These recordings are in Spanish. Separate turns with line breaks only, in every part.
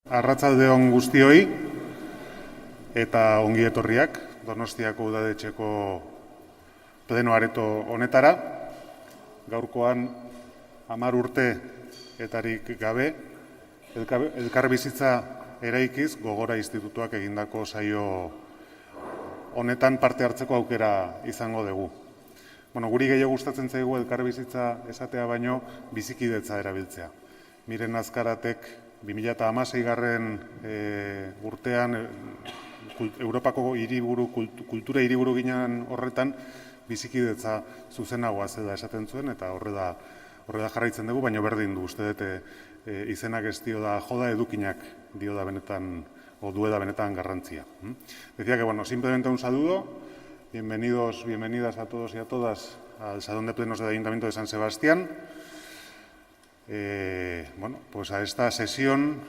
Arratsalde on guztioi eta ongi etorriak Donostiako Udadetxeko pleno areto honetara. Gaurkoan 10 urte etarik gabe elkarbizitza eraikiz Gogora Institutuak egindako saio honetan parte hartzeko aukera izango dugu. Guri gehiago gustatzen zaigu elkarbizitza esatea baino bizikidetza erabiltzea. Miren Azkaratek 2016 urtean Europako kultura hiriburu ginen horretan bizikidetza zuzenagoa zela esaten zuen eta horrela jarraitzen dugu, baina berdin du uste dut izenak ez dio da joda, edukinak dio da benetan o duela benetan garrantzia. Decía que simplemente un saludo, bienvenidos, bienvenidas a todos y a todas al Salón de Plenos del Ayuntamiento de San Sebastián. Pues a esta sesión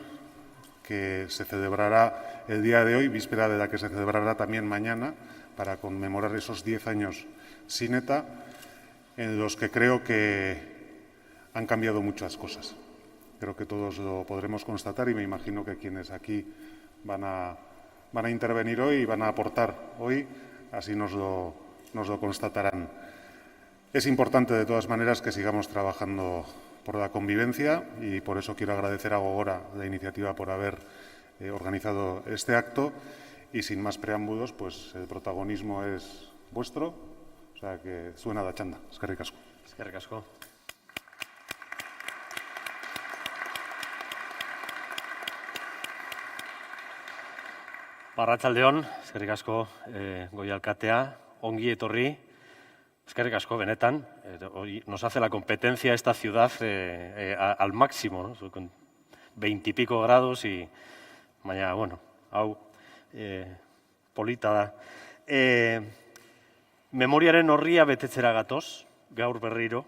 que se celebrará el día de hoy, víspera de la que se celebrará también mañana, para conmemorar esos 10 años sin ETA, en los que creo que han cambiado muchas cosas. Creo que todos lo podremos constatar y me imagino que quienes aquí van a intervenir hoy y van a aportar hoy, así nos lo constatarán. Es importante, de todas maneras, que sigamos trabajando por la convivencia y por eso quiero agradecer a Gogora la iniciativa por haber organizado este acto y sin más preámbulos, pues el protagonismo es vuestro, o sea que suena la txanda. Eskerrik asko.
Eskerrik asko. Arratsaldeon, eskerrik asko Goi alkatea, ongi etorri. Eskerrik asko, benetan, hoy nos hace la competencia esta ciudad al máximo, ¿no? Con 20 y pico grados y baina, hau polita da. Memoriaren horria betetzera gatoz, gaur berriro,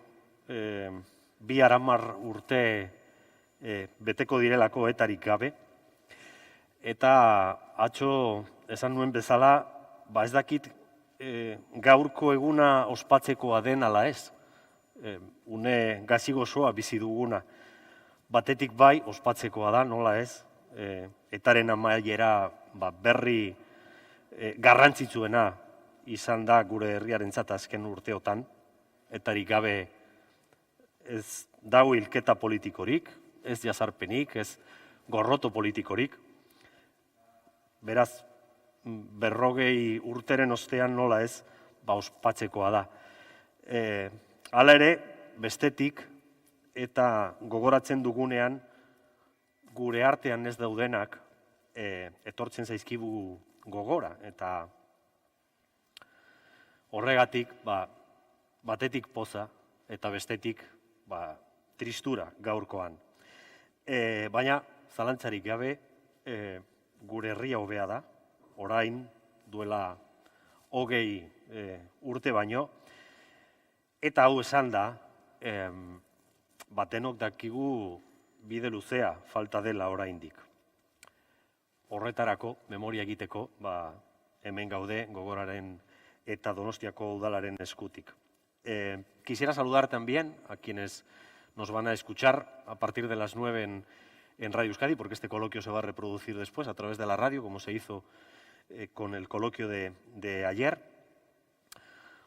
20 urte beteko direlako etarik gabe, eta atzo esan nuen bezala, ez dakit gaurko eguna ospatzekoa den ala ez. Une gazigozoa bizi duguna. Batetik bai ospatzekoa da, nola ez. Etaren amaiera berri garrantzitsuena izan da gure herriarentzat azken urteotan. Etarik gabe ez dago hilketa politikorik, ez jazarpenik, ez gorroto politikorik. Beraz, 40 urteren ostean nola ez, ospatzekoa da. Hala ere, bestetik, eta gogoratzen dugunean, gure artean ez daudenak, etortzen zaizkigu gogora, eta horregatik, batetik poza, eta bestetik, tristura gaurkoan. Baina, zalantzarik gabe, gure herria hobea da, orain duela 20 urte baino, eta hau esan da, batenok dakigu bide luzea falta dela oraindik. Horretarako, memoria egiteko, hemen gaude Gogoraren eta Donostiako udalaren eskutik. Quisiera saludar también a quienes nos van a escuchar a partir de las 9 en Radio Euskadi, porque este coloquio se va a reproducir después a través de la radio, como se hizo con el coloquio de ayer.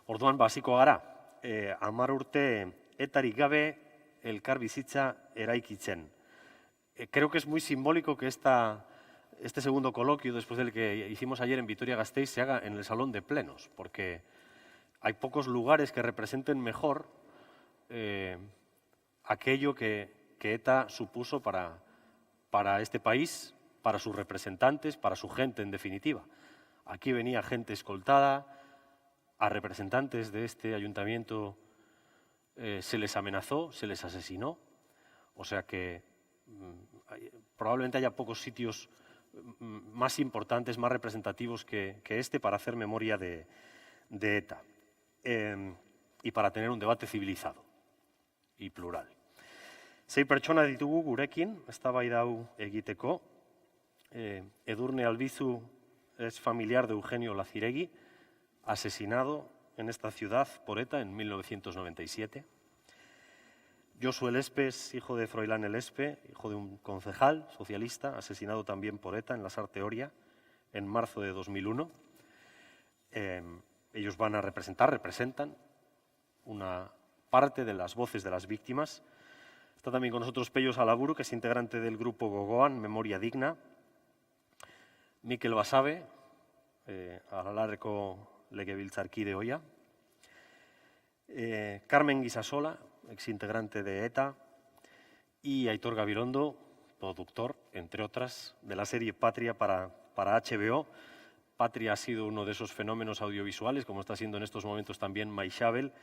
Orduan, hasiko gara, 10 urte etarik gabe elkarbizitza eraikitzen. Creo que es muy simbólico que este segundo coloquio, después del que hicimos ayer en Vitoria-Gasteiz, se haga en el Salón de Plenos, porque hay pocos lugares que representen mejor aquello que ETA supuso para este país, para sus representantes, para su gente en definitiva. Aquí venía gente escoltada, a representantes de este ayuntamiento se les amenazó, se les asesinó, o sea que probablemente haya pocos sitios más importantes, más representativos que este para hacer memoria de ETA y para tener un debate civilizado y plural. 6 pertsona ditugu gurekin, eztabaida hau egiteko. Edurne Albizu es familiar de Eugenio Laziregui, asesinado en esta ciudad por ETA en 1997. Josu Elespe es hijo de Froilán Elespe, hijo de un concejal socialista, asesinado también por ETA en la Sarthe Oria en marzo de 2001. Ellos van a representan una parte de las voces de las víctimas. Está también con nosotros Pello Salaburu, que es integrante del grupo Gogoan, Memoria Digna. Mikel Basabe, Aralarreko legebiltzarkide ohia. Carmen Guisasola, exintegrante de ETA. Y Aitor Gabilondo, productor, entre otras, de la serie Patria para HBO. Patria ha sido uno de esos fenómenos audiovisuales, como está siendo en estos momentos también Maixabel,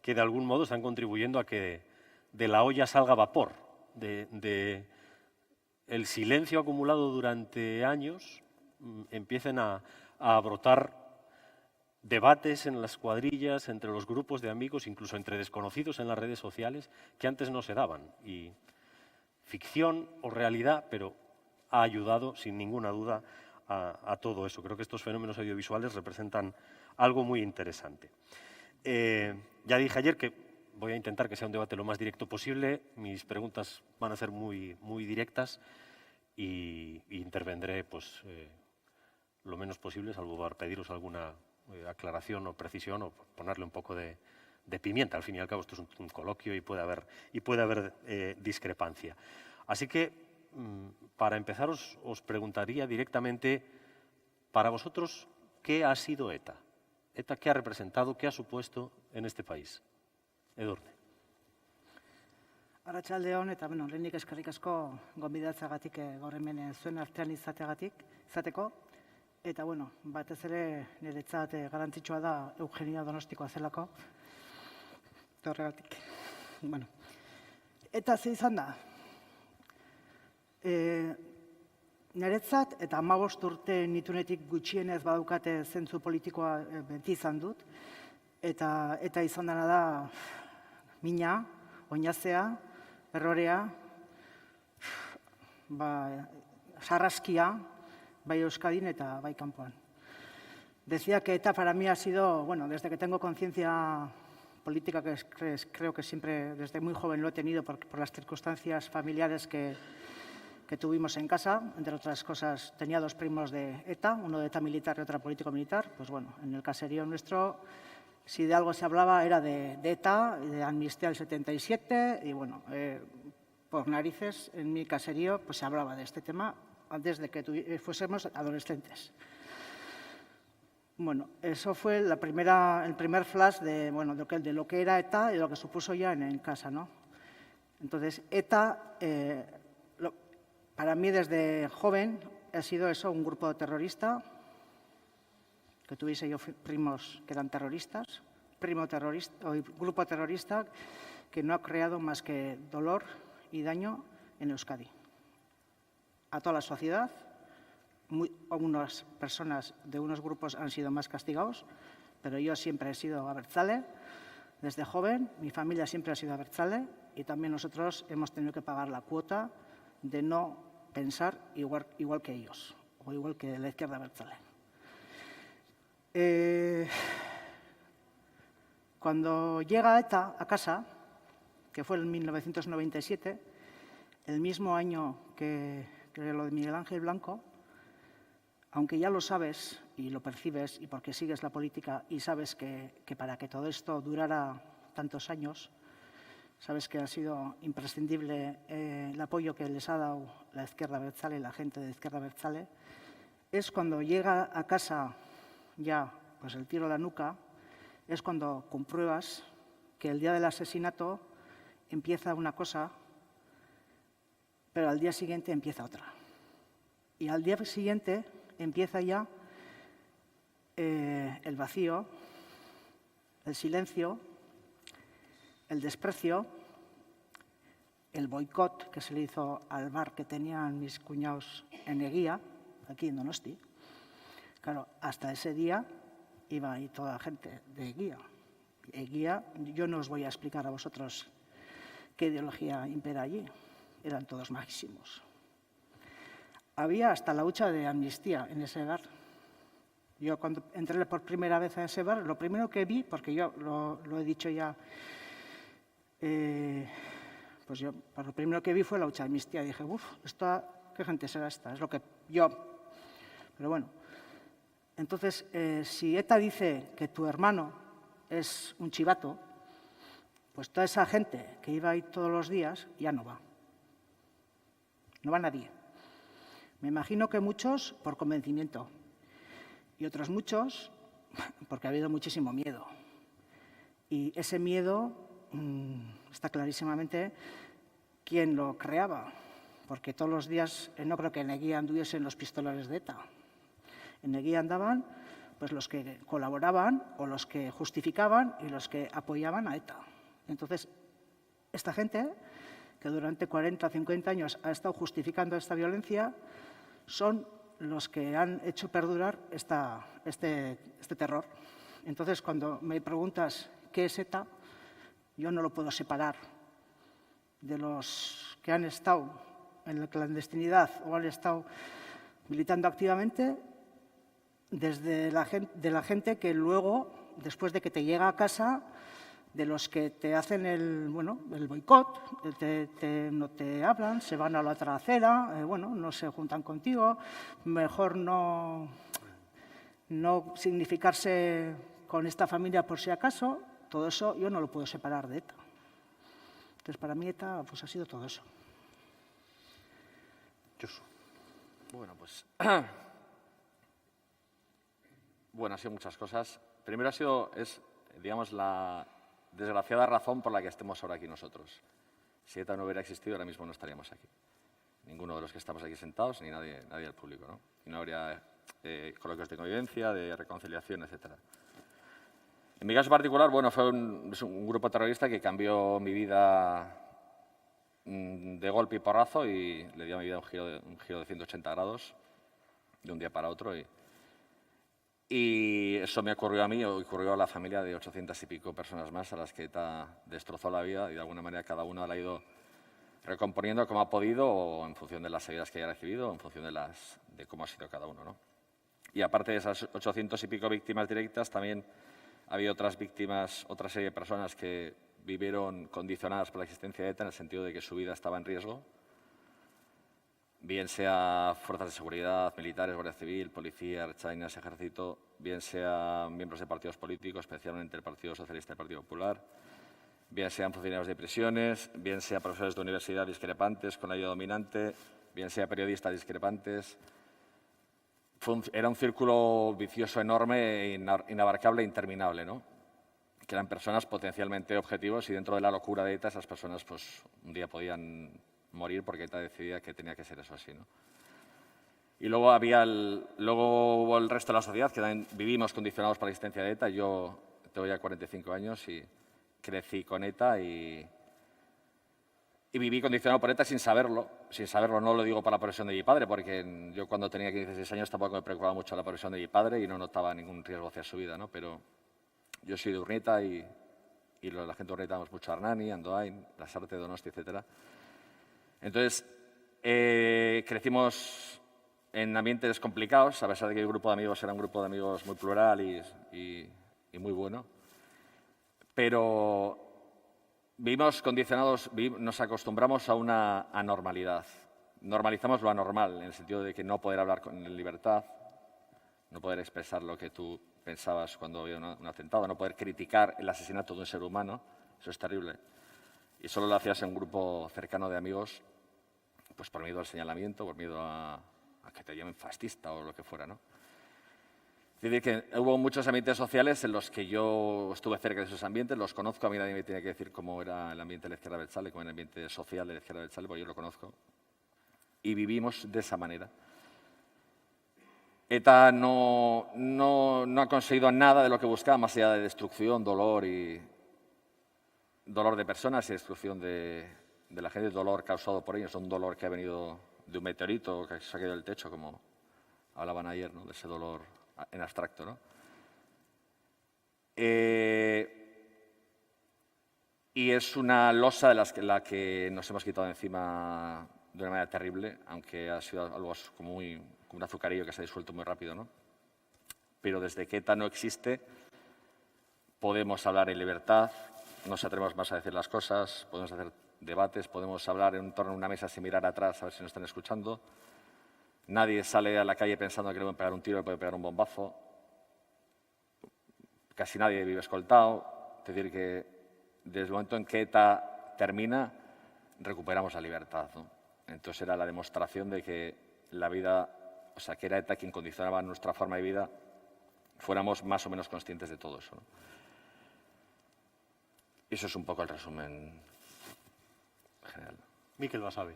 que de algún modo están contribuyendo a que de la olla salga vapor, de el silencio acumulado durante años empiecen a brotar debates en las cuadrillas, entre los grupos de amigos, incluso entre desconocidos en las redes sociales, que antes no se daban. Y ficción o realidad, pero ha ayudado, sin ninguna duda, a todo eso. Creo que estos fenómenos audiovisuales representan algo muy interesante. Ya dije ayer que voy a intentar que sea un debate lo más directo posible. Mis preguntas van a ser muy directas y intervendré pues, lo menos posible, salvo para pediros alguna aclaración o precisión o ponerle un poco de pimienta. Al fin y al cabo esto es un coloquio y puede haber discrepancia. Así que para empezar os preguntaría directamente, para vosotros, ¿qué ha sido ETA? ¿ETA qué ha representado, qué ha supuesto en este país? Edurne.
Arratsalde on, eta lehenik eskerrik asko gonbidatzeagatik gaur hemen zuen artean izateko. Eta batez ere niretzat garrantzitsua da Eugenia Donostikoa zelako. Eta horregatik. Eta ze izan da? Niretzat, eta 15 urte nitunetik gutxienez badukate zentzu politikoa beti izan dut, eta izan dena da mina, oinazea, errorea, sarraskia, bai Euskadin eta bai kanpoan. Decía que ETA para mí ha sido, desde que tengo conciencia política, que creo que siempre desde muy joven lo he tenido por las circunstancias familiares que tuvimos en casa, entre otras cosas tenía 2 primos de ETA, uno de ETA militar y otro político militar. Pues en el caserío nuestro, si de algo se hablaba era de ETA, de Amnistía del 77 y por narices en mi caserío pues se hablaba de este tema antes de que fuésemos adolescentes. Eso fue el primer flash de lo que era ETA y lo que supuso ya en casa, ¿no? Entonces, ETA, para mí desde joven, ha sido eso, un grupo terrorista, que tuviese yo primos que eran terroristas, grupo terrorista que no ha creado más que dolor y daño en Euskadi. A toda la sociedad, unas personas de unos grupos han sido más castigados, pero yo siempre he sido abertzale, desde joven, mi familia siempre ha sido abertzale y también nosotros hemos tenido que pagar la cuota de no pensar igual que ellos, o igual que la izquierda abertzale. Cuando llega ETA a casa, que fue en 1997, el mismo año que lo de Miguel Ángel Blanco, aunque ya lo sabes y lo percibes y porque sigues la política y sabes que para que todo esto durara tantos años, sabes que ha sido imprescindible el apoyo que les ha dado la izquierda abertzale, la gente de izquierda abertzale, es cuando llega a casa ya pues el tiro a la nuca, es cuando compruebas que el día del asesinato empieza una cosa, pero al día siguiente empieza otra. Y al día siguiente empieza ya el vacío, el silencio, el desprecio, el boicot que se le hizo al bar que tenían mis cuñados en Eguía, aquí en Donosti. Claro, hasta ese día iba ahí toda la gente de Eguía. Eguía, yo no os voy a explicar a vosotros qué ideología impera allí. Eran todos majísimos. Había hasta la hucha de amnistía en ese bar. Yo cuando entré por primera vez a ese bar, lo primero que vi, porque yo lo he dicho ya pues yo, pues lo primero que vi fue la hucha de mis tías. Dije, uff, ¿qué gente será esta? Es lo que yo... Pero bueno, entonces, si ETA dice que tu hermano es un chivato, pues toda esa gente que iba ahí todos los días ya no va. No va nadie. Me imagino que muchos por convencimiento y otros muchos porque ha habido muchísimo miedo. Y ese miedo está clarísimamente quién lo creaba, porque todos los días no creo que en Eguía anduviesen los pistoleros de ETA. En Eguía andaban pues, los que colaboraban o los que justificaban y los que apoyaban a ETA. Entonces, esta gente, que durante 40 o 50 años ha estado justificando esta violencia, son los que han hecho perdurar este terror. Entonces, cuando me preguntas qué es ETA, yo no lo puedo separar de los que han estado en la clandestinidad o han estado militando activamente, desde la gente que luego, después de que te llega a casa, de los que te hacen el boicot, no te hablan, se van a la otra acera, no se juntan contigo, mejor no significarse con esta familia por si acaso. Todo eso yo no lo puedo separar de ETA. Entonces, para mí ETA pues, ha sido todo eso.
Josu.
Bueno, pues... Bueno, ha sido muchas cosas. Primero es, digamos, la desgraciada razón por la que estemos ahora aquí nosotros. Si ETA no hubiera existido, ahora mismo no estaríamos aquí. Ninguno de los que estamos aquí sentados, ni nadie del público, ¿no? Y no habría coloquios de convivencia, de reconciliación, etcétera. En mi caso particular, bueno, es un grupo terrorista que cambió mi vida de golpe y porrazo y le dio a mi vida un giro de 180 grados de un día para otro. Y eso me ocurrió a mí, o ocurrió a la familia de 800 y pico personas más a las que ETA destrozó la vida y de alguna manera cada uno la ha ido recomponiendo como ha podido o en función de las heridas que haya recibido o en función de cómo ha sido cada uno, ¿no? Y aparte de esas 800 y pico víctimas directas, también ha habido otras víctimas, otra serie de personas que vivieron condicionadas por la existencia de ETA en el sentido de que su vida estaba en riesgo, bien sea fuerzas de seguridad, militares, Guardia Civil, policía, ertzainas, ejército, bien sea miembros de partidos políticos, especialmente el Partido Socialista y el Partido Popular, bien sean funcionarios de prisiones, bien sea profesores de universidad discrepantes con la idea dominante, bien sea periodistas discrepantes. Era un círculo vicioso enorme, inabarcable e interminable, ¿no? Que eran personas potencialmente objetivos y dentro de la locura de ETA esas personas pues, un día podían morir porque ETA decidía que tenía que ser eso así, ¿no? Y luego hubo el resto de la sociedad que también vivimos condicionados por la existencia de ETA. Yo tengo ya 45 años y crecí con ETA y viví condicionado por ETA sin saberlo. Sin saberlo, no lo digo por la profesión de mi padre, porque yo cuando tenía 16 años tampoco me preocupaba mucho la profesión de mi padre y no notaba ningún riesgo hacia su vida, ¿no? Pero yo soy de Urnieta y la gente de Urnieta vamos mucho a Hernani, Andoain, Lasarte, Donosti, etcétera. Entonces, crecimos en ambientes complicados, a pesar de que el grupo de amigos era un grupo de amigos muy plural y muy bueno. Pero vivimos condicionados, nos acostumbramos a una anormalidad. Normalizamos lo anormal, en el sentido de que no poder hablar en libertad, no poder expresar lo que tú pensabas cuando había un atentado, no poder criticar el asesinato de un ser humano. Eso es terrible. Y solo lo hacías en un grupo cercano de amigos, pues por miedo al señalamiento, por miedo a que te llamen fascista o lo que fuera, ¿no? Es decir, que hubo muchos ambientes sociales en los que yo estuve cerca de esos ambientes, los conozco, a mí nadie me tiene que decir cómo era el ambiente de la izquierda abertzale, cómo era el ambiente social de la izquierda abertzale, porque yo lo conozco. Y vivimos de esa manera. ETA no ha conseguido nada de lo que buscaba, más allá de destrucción, dolor de personas y destrucción de la gente, dolor causado por ellos, un dolor que ha venido de un meteorito que se ha caído del techo, como hablaban ayer, ¿no? De ese dolor en abstracto, ¿no? Y es una losa de la que nos hemos quitado encima de una manera terrible, aunque ha sido algo como un azucarillo que se ha disuelto muy rápido, ¿no? Pero desde que ETA no existe, podemos hablar en libertad, nos atrevemos más a decir las cosas, podemos hacer debates, podemos hablar en torno a una mesa sin mirar atrás a ver si nos están escuchando. Nadie sale a la calle pensando que le pueden pegar un tiro, le pueden pegar un bombazo. Casi nadie vive escoltado. Es decir, que desde el momento en que ETA termina, recuperamos la libertad, ¿no? Entonces era la demostración de que la vida, o sea, que era ETA quien condicionaba nuestra forma de vida, fuéramos más o menos conscientes de todo eso, ¿no? Eso es un poco el resumen general.
Mikel Basabe.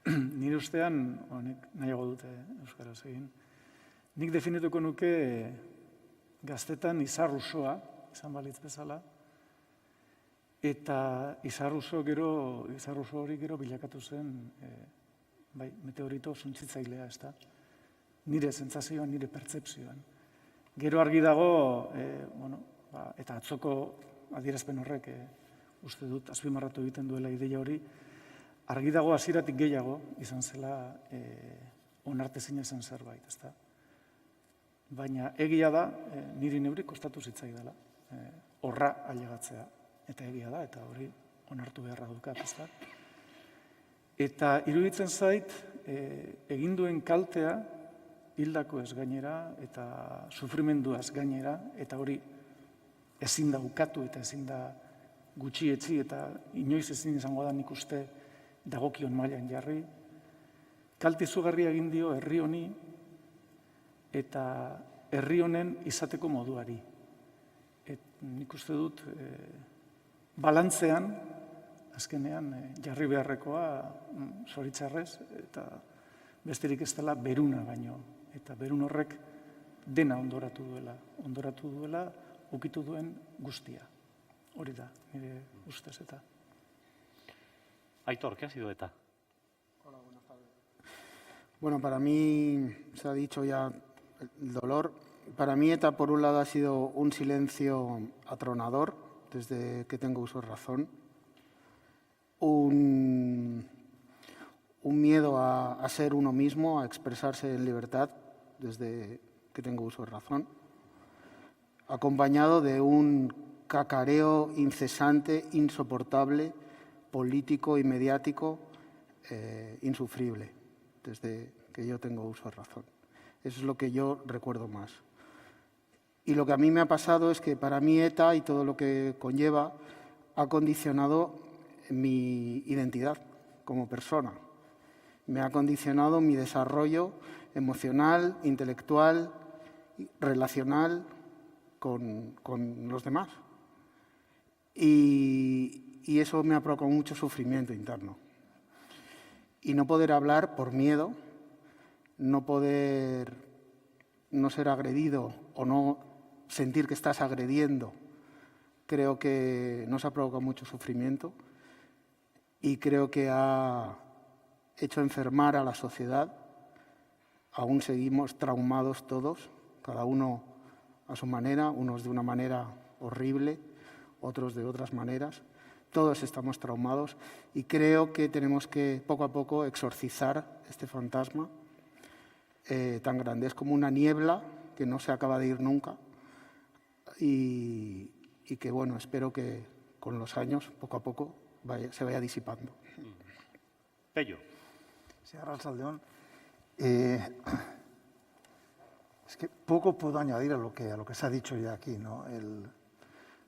Nire ustean, honek nahiago dute euskaraz egin, nik definituko nuke gaztetan izarrusoa, izan balitz bezala, eta izarruso hori gero bilakatu zen, meteorito suntzitzailea, ez da? Nire sentsazioan, nire pertzepzioan. Gero argi dago, eta atzoko adierazpen horrek uste dut azpimarratu egiten duela ideia hori, argi dago hasieratik gehiago izan zela onartezina izan zerbait, ezta? Baina egia da, niri neuri kostatu zitzaidala, horra ailegatzea, eta egia da, eta hori onartu beharra dukat, ezta? Eta iruditzen zait, egin duen kaltea, hildako ez gainera, eta sufrimenduaz gainera, eta hori ezin da ukatu eta ezin da gutxietsi, eta inoiz ezin izango da nik uste dagokion mailan jarri. Kalte izugarria egin dio herri honi eta herri honen izateko moduari. Nik uste dut balantzean, azkenean jarri beharrekoa zoritzarrez, eta besterik ez dela beruna baino. Eta berun horrek dena ondoratu duela, ukitu duen guztia. Hori da, nire ustez eta.
Aitor, ¿qué ha sido ETA?
Hola, buenas tardes. Bueno, para mí, se ha dicho ya el dolor. Para mí ETA, por un lado, ha sido un silencio atronador, desde que tengo uso de razón. Un miedo a ser uno mismo, a expresarse en libertad, desde que tengo uso de razón. Acompañado de un cacareo incesante, insoportable, político y mediático, insufrible, desde que yo tengo uso de razón. Eso es lo que yo recuerdo más. Y lo que a mí me ha pasado es que para mí ETA y todo lo que conlleva ha condicionado mi identidad como persona. Me ha condicionado mi desarrollo emocional, intelectual, relacional con los demás. Y eso me ha provocado mucho sufrimiento interno. Y no poder hablar por miedo, no poder no ser agredido o no sentir que estás agrediendo, creo que nos ha provocado mucho sufrimiento y creo que ha hecho enfermar a la sociedad. Aún seguimos traumados todos, cada uno a su manera, unos de una manera horrible, otros de otras maneras. Todos estamos traumados y creo que tenemos que poco a poco exorcizar este fantasma tan grande. Es como una niebla que no se acaba de ir nunca y que, bueno, espero que con los años, poco a poco, se vaya disipando.
Pello.
Sí, Arralsaldeón. Es que poco puedo añadir a lo que se ha dicho ya aquí, ¿no?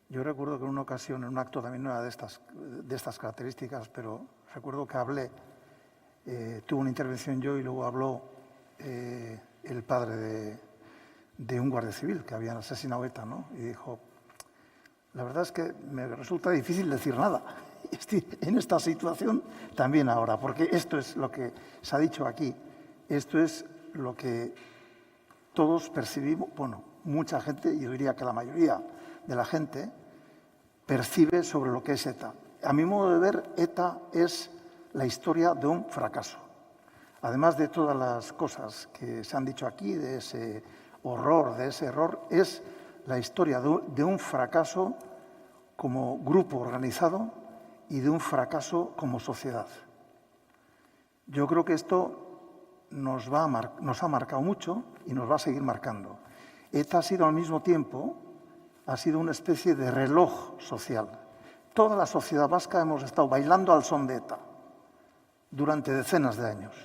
Yo recuerdo que en una ocasión, en un acto también no era de estas características, pero recuerdo que hablé, tuve una intervención yo y luego habló el padre de un guardia civil que habían asesinado ETA, ¿no? Y dijo, la verdad es que me resulta difícil decir nada. Estoy en esta situación también ahora, porque esto es lo que se ha dicho aquí, esto es lo que todos percibimos, bueno, mucha gente, yo diría que la mayoría de la gente, percibe sobre lo que es ETA. A mi modo de ver, ETA es la historia de un fracaso. Además de todas las cosas que se han dicho aquí, de ese horror, de ese error, es la historia de un fracaso como grupo organizado y de un fracaso como sociedad. Yo creo que esto nos ha marcado mucho y nos va a seguir marcando. ETA ha sido al mismo tiempo ha sido una especie de reloj social. Toda la sociedad vasca hemos estado bailando al son de ETA durante decenas de años,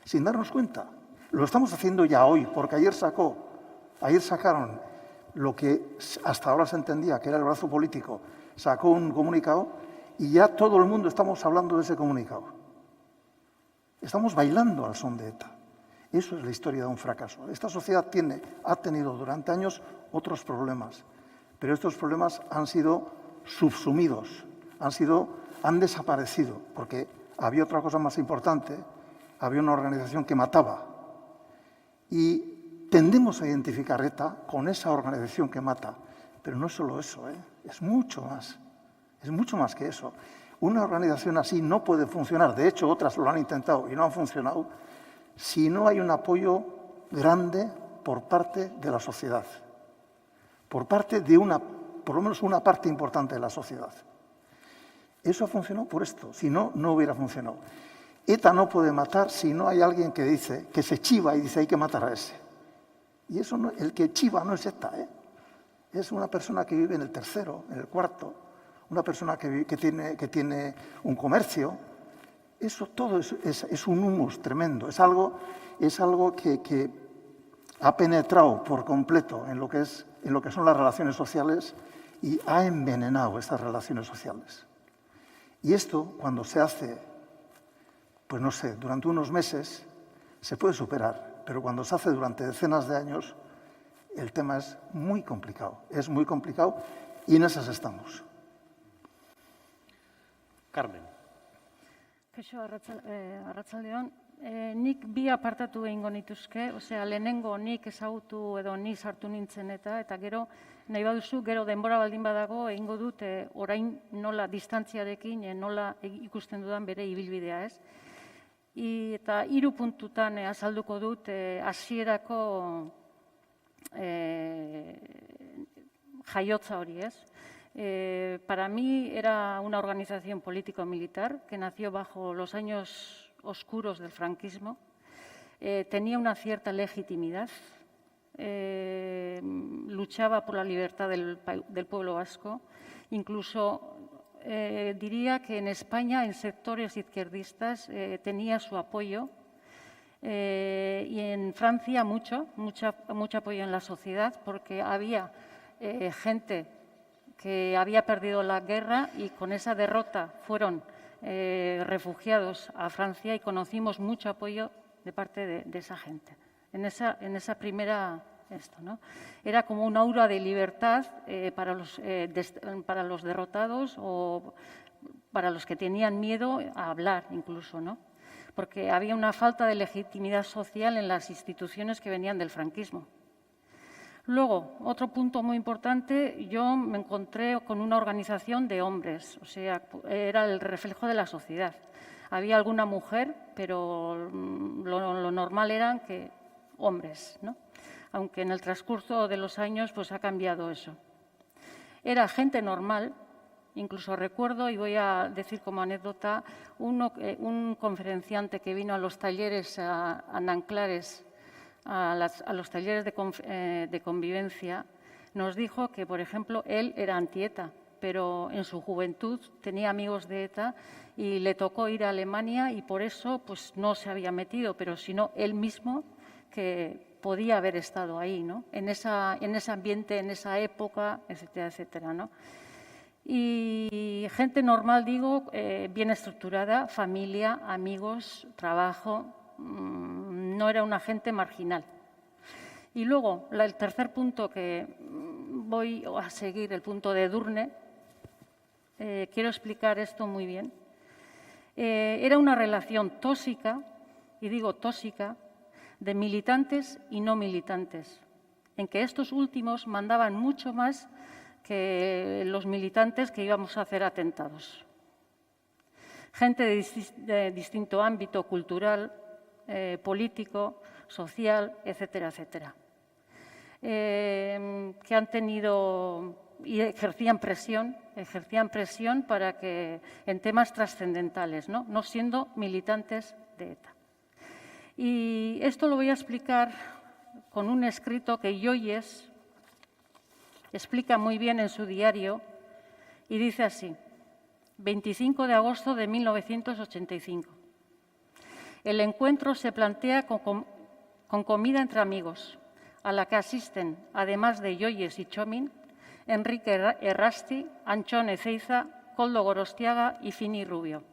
sin darnos cuenta. Lo estamos haciendo ya hoy, porque ayer sacaron lo que hasta ahora se entendía que era el brazo político, sacó un comunicado y ya todo el mundo estamos hablando de ese comunicado. Estamos bailando al son de ETA. Eso es la historia de un fracaso. Esta sociedad ha tenido durante años otros problemas, pero estos problemas han sido subsumidos, han desaparecido, porque había otra cosa más importante, había una organización que mataba. Y tendemos a identificar ETA con esa organización que mata, pero no es solo eso, es mucho más que eso. Una organización así no puede funcionar, de hecho otras lo han intentado y no han funcionado, si no hay un apoyo grande por parte de la sociedad, por parte de por lo menos una parte importante de la sociedad. Eso ha funcionado por esto, si no, no hubiera funcionado. ETA no puede matar si no hay alguien que dice, que se chiva y dice hay que matar a ese. Y eso no, el que chiva no es ETA, es una persona que vive en el tercero, en el cuarto, una persona que tiene un comercio. Eso todo es un humus tremendo, es algo que ha penetrado por completo en lo que son las relaciones sociales y ha envenenado esas relaciones sociales. Y esto, cuando se hace, pues no sé, durante unos meses, se puede superar, pero cuando se hace durante decenas de años, el tema es muy complicado y en esas estamos.
Carmen.
Kaixo, arratsaldeon. Nik bi apartatu egingo nituzke, osea, lehenengo nik ezagutu edo ni sartu nintzen eta gero, nahi baduzu, gero denbora baldin badago, egingo dut orain nola distantziarekin, nola ikusten dudan bere ibilbidea, ez? Eta 3 puntutan azalduko dut hasierako jaiotza hori, ez? Para mí era una organización político-militar que nació bajo los años oscuros del franquismo. Tenía una cierta legitimidad, luchaba por la libertad del pueblo vasco, incluso diría que en España, en sectores izquierdistas, tenía su apoyo y en Francia mucho apoyo en la sociedad porque había gente que había perdido la guerra y con esa derrota fueron refugiados a Francia y conocimos mucho apoyo de parte de esa gente. En esa primera, ¿no? Era como un aura de libertad para los derrotados o para los que tenían miedo a hablar incluso, ¿no? Porque había una falta de legitimidad social en las instituciones que venían del franquismo. Luego, otro punto muy importante, yo me encontré con una organización de hombres, o sea, era el reflejo de la sociedad. Había alguna mujer, pero lo normal eran que hombres, ¿no? Aunque en el transcurso de los años pues ha cambiado eso. Era gente normal, incluso recuerdo, y voy a decir como anécdota, un conferenciante que vino a los talleres a Nanclares, a los talleres de convivencia, nos dijo que, por ejemplo, él era anti-ETA, pero en su juventud tenía amigos de ETA y le tocó ir a Alemania y por eso pues, no se había metido, pero sino él mismo que podía haber estado ahí, ¿no? En ese ambiente, en esa época, etcétera, etcétera, ¿no? Y gente normal, digo, bien estructurada, familia, amigos, trabajo. No era una gente marginal. Y luego, el tercer punto que voy a seguir, el punto de Edurne, quiero explicar esto muy bien. Era una relación tóxica, y digo tóxica, de militantes y no militantes, en que estos últimos mandaban mucho más que los militantes que íbamos a hacer atentados. Gente de distinto ámbito cultural, político, social, etcétera, etcétera, que han tenido y ejercían presión para que en temas trascendentales, no siendo militantes de ETA. Y esto lo voy a explicar con un escrito que Yoyes explica muy bien en su diario y dice así: 25 de agosto de 1985. El encuentro se plantea con comida entre amigos, a la que asisten, además de Yoyes y Txomin, Enrique Errasti, Antxon Ezeiza, Koldo Gorostiaga y Fini Rubio.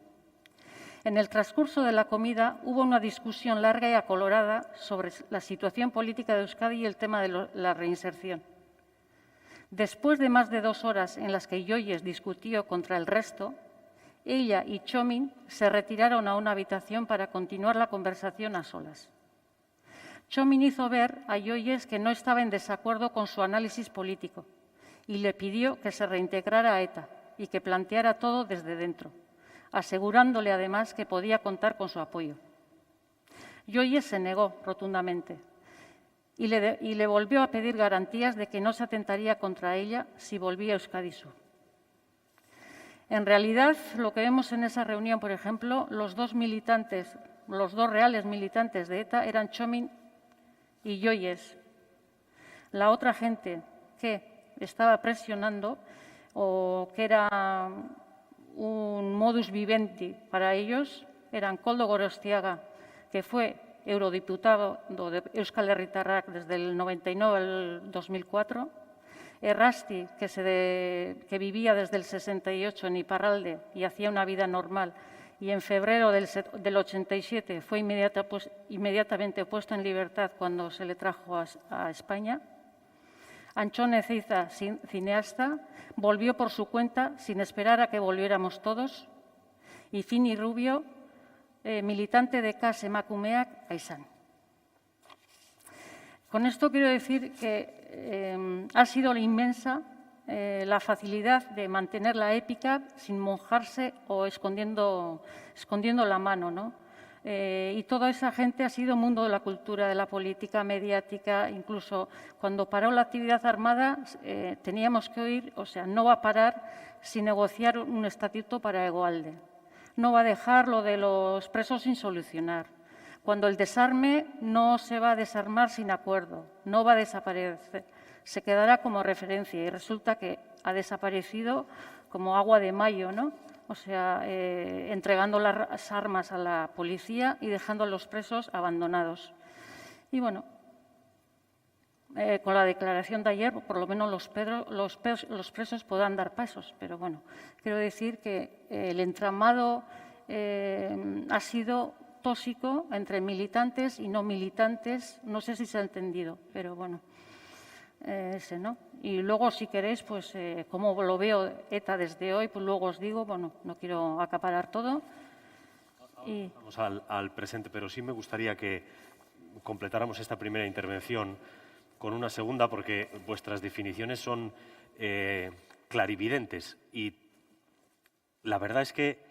En el transcurso de la comida hubo una discusión larga y acalorada sobre la situación política de Euskadi y el tema de la reinserción. Después de más de 2 horas en las que Yoyes discutió contra el resto, ella y Txomin se retiraron a una habitación para continuar la conversación a solas. Txomin hizo ver a Yoyes que no estaba en desacuerdo con su análisis político y le pidió que se reintegrara a ETA y que planteara todo desde dentro, asegurándole además que podía contar con su apoyo. Yoyes se negó rotundamente y le volvió a pedir garantías de que no se atentaría contra ella si volvía a Euskadi Sur. En realidad, lo que vemos en esa reunión, por ejemplo, los dos reales militantes de ETA eran Txomin y Yoyes. La otra gente que estaba presionando o que era un modus vivendi para ellos eran Koldo Gorostiaga, que fue eurodiputado de Euskal Herritarrak desde el 99 al 2004, Errasti, que vivía desde el 68 en Iparralde y hacía una vida normal, y en febrero del 87 fue inmediatamente puesto en libertad cuando se le trajo a España. Antxon Ezeiza, cineasta, volvió por su cuenta sin esperar a que volviéramos todos. Y Fini Rubio, militante de KAS Emakumeak Aizan. Con esto quiero decir que ha sido inmensa la facilidad de mantener la épica sin mojarse o escondiendo la mano, ¿no? Y toda esa gente ha sido mundo de la cultura, de la política, mediática. Incluso cuando paró la actividad armada teníamos que oír, o sea, no va a parar sin negociar un estatuto para Egoalde. No va a dejar lo de los presos sin solucionar. Cuando el desarme no se va a desarmar sin acuerdo, no va a desaparecer, se quedará como referencia y resulta que ha desaparecido como agua de mayo, ¿no? O sea, entregando las armas a la policía y dejando a los presos abandonados. Y bueno, con la declaración de ayer, por lo menos los presos podrán dar pasos, pero bueno, quiero decir que el entramado ha sido tóxico entre militantes y no militantes, no sé si se ha entendido, pero bueno, ese, ¿no? Y luego, si queréis, pues como lo veo ETA desde hoy, pues luego os digo, bueno, no quiero acaparar todo. Y
vamos al presente, pero sí me gustaría que completáramos esta primera intervención con una segunda, porque vuestras definiciones son clarividentes y la verdad es que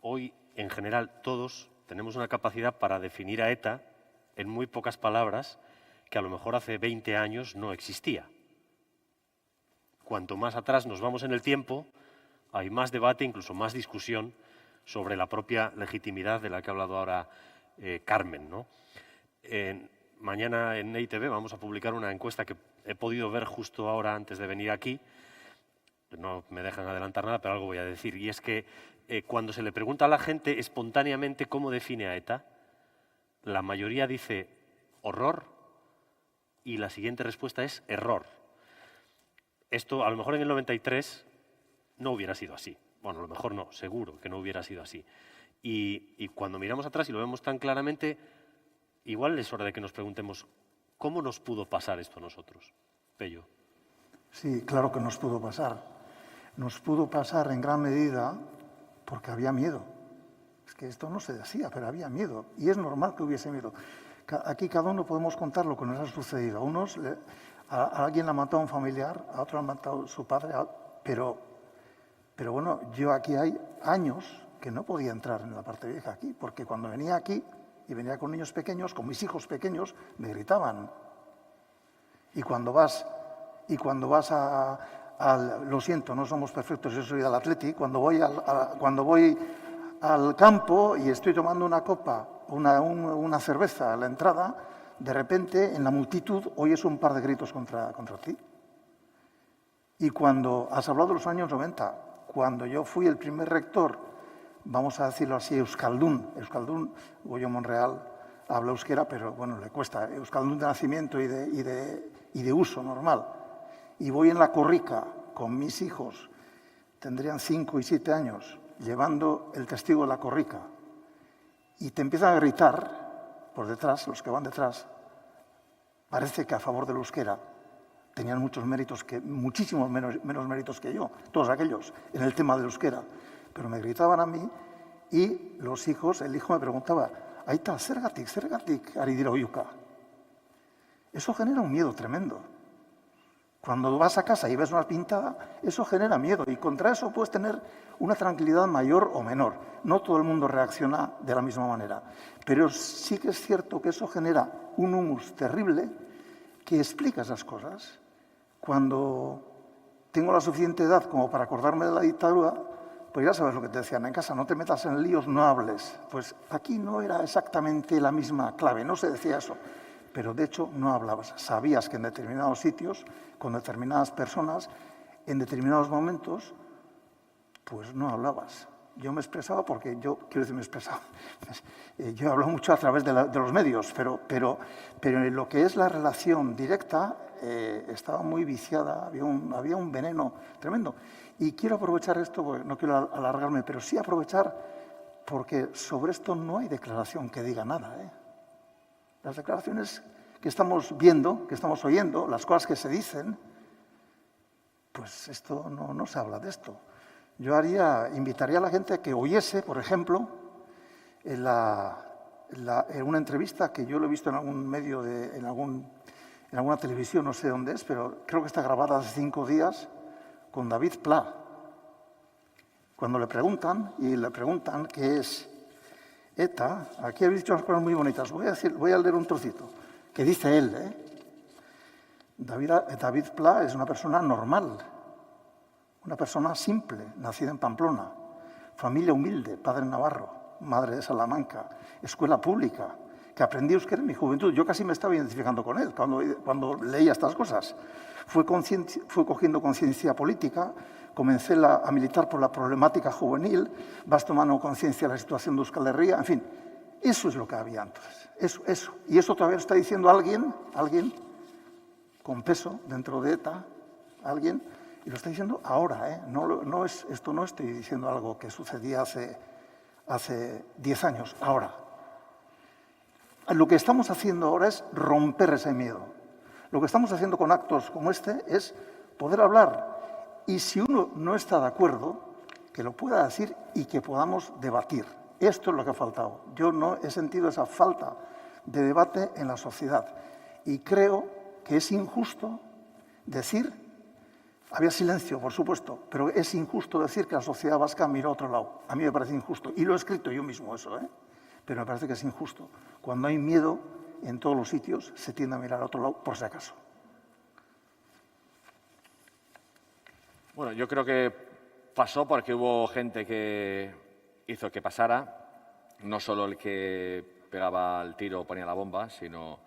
hoy, en general, todos tenemos una capacidad para definir a ETA en muy pocas palabras que a lo mejor hace 20 años no existía. Cuanto más atrás nos vamos en el tiempo, hay más debate, incluso más discusión sobre la propia legitimidad de la que ha hablado ahora Carmen, ¿no? Mañana en EITV vamos a publicar una encuesta que he podido ver justo ahora antes de venir aquí. No me dejan adelantar nada, pero algo voy a decir. Y es que cuando se le pregunta a la gente espontáneamente cómo define a ETA, la mayoría dice horror y la siguiente respuesta es error. Esto a lo mejor en el 93 no hubiera sido así. Bueno, a lo mejor no, seguro que no hubiera sido así. Y cuando miramos atrás y lo vemos tan claramente, igual es hora de que nos preguntemos ¿cómo nos pudo pasar esto a nosotros? Pello.
Sí, claro que nos pudo pasar. Nos pudo pasar en gran medida porque había miedo. Es que esto no se decía, pero había miedo. Y es normal que hubiese miedo. Aquí cada uno podemos contar lo que nos ha sucedido. A alguien le ha matado a un familiar, a otro le ha matado a su padre, pero bueno, yo aquí hay años que no podía entrar en la parte vieja aquí, porque cuando venía aquí y venía con niños pequeños, con mis hijos pequeños, me gritaban. Y cuando vas lo siento, no somos perfectos, yo soy del Atleti, cuando voy al campo y estoy tomando una copa, una cerveza a la entrada, de repente en la multitud oyes un par de gritos contra ti. Y cuando has hablado de los años 90, cuando yo fui el primer rector, vamos a decirlo así, euskaldun, Goyo Monreal habla euskera, pero bueno, le cuesta, euskaldun de nacimiento y de uso normal. Y voy en la corrica con mis hijos, tendrían 5 y 7 años, llevando el testigo de la corrica, y te empiezan a gritar por detrás, los que van detrás, parece que a favor del euskera, tenían muchos méritos, muchísimos menos méritos que yo, todos aquellos, en el tema del euskera. Pero me gritaban a mí y los hijos, el hijo me preguntaba, aita, zergatik ari dira oihuka. Eso genera un miedo tremendo. Cuando vas a casa y ves una pintada, eso genera miedo y contra eso puedes tener una tranquilidad mayor o menor. No todo el mundo reacciona de la misma manera, pero sí que es cierto que eso genera un humus terrible que explica esas cosas. Cuando tengo la suficiente edad como para acordarme de la dictadura, pues ya sabes lo que te decían en casa, no te metas en líos, no hables. Pues aquí no era exactamente la misma clave, no se decía eso, pero de hecho no hablabas. Sabías que en determinados sitios, con determinadas personas, en determinados momentos, pues no hablabas. Yo me expresaba porque yo he hablado mucho a través de los medios, pero en lo que es la relación directa estaba muy viciada, había un veneno tremendo. Y quiero aprovechar esto, porque no quiero alargarme, pero sí aprovechar porque sobre esto no hay declaración que diga nada. Las declaraciones que estamos viendo, que estamos oyendo, las cosas que se dicen, pues esto no se habla de esto. Yo invitaría a la gente a que oyese, por ejemplo, en una entrevista que yo lo he visto en algún medio, en alguna televisión, no sé dónde es, pero creo que está grabada hace 5 días, con David Pla. Cuando le preguntan qué es ETA, aquí habéis dicho unas cosas muy bonitas. Voy a leer un trocito que dice él. David Pla es una persona normal, una persona simple, nacida en Pamplona, familia humilde, padre navarro, madre de Salamanca, escuela pública, que aprendí euskera en mi juventud. Yo casi me estaba identificando con él cuando leía estas cosas. Fue cogiendo conciencia política, comencé a militar por la problemática juvenil, vas tomando conciencia de la situación de Euskal Herria, en fin, eso es lo que había entonces. Eso. Y eso todavía lo está diciendo alguien con peso dentro de ETA, alguien. Y lo está diciendo ahora, esto no estoy diciendo algo que sucedía hace 10 años, ahora. Lo que estamos haciendo ahora es romper ese miedo. Lo que estamos haciendo con actos como este es poder hablar. Y si uno no está de acuerdo, que lo pueda decir y que podamos debatir. Esto es lo que ha faltado. Yo no he sentido esa falta de debate en la sociedad. Y creo que es injusto decir. Había silencio, por supuesto, pero es injusto decir que la sociedad vasca miró a otro lado. A mí me parece injusto. Y lo he escrito yo mismo eso, pero me parece que es injusto. Cuando hay miedo en todos los sitios, se tiende a mirar a otro lado, por si acaso.
Bueno, yo creo que pasó porque hubo gente que hizo que pasara, no solo el que pegaba el tiro o ponía la bomba, sino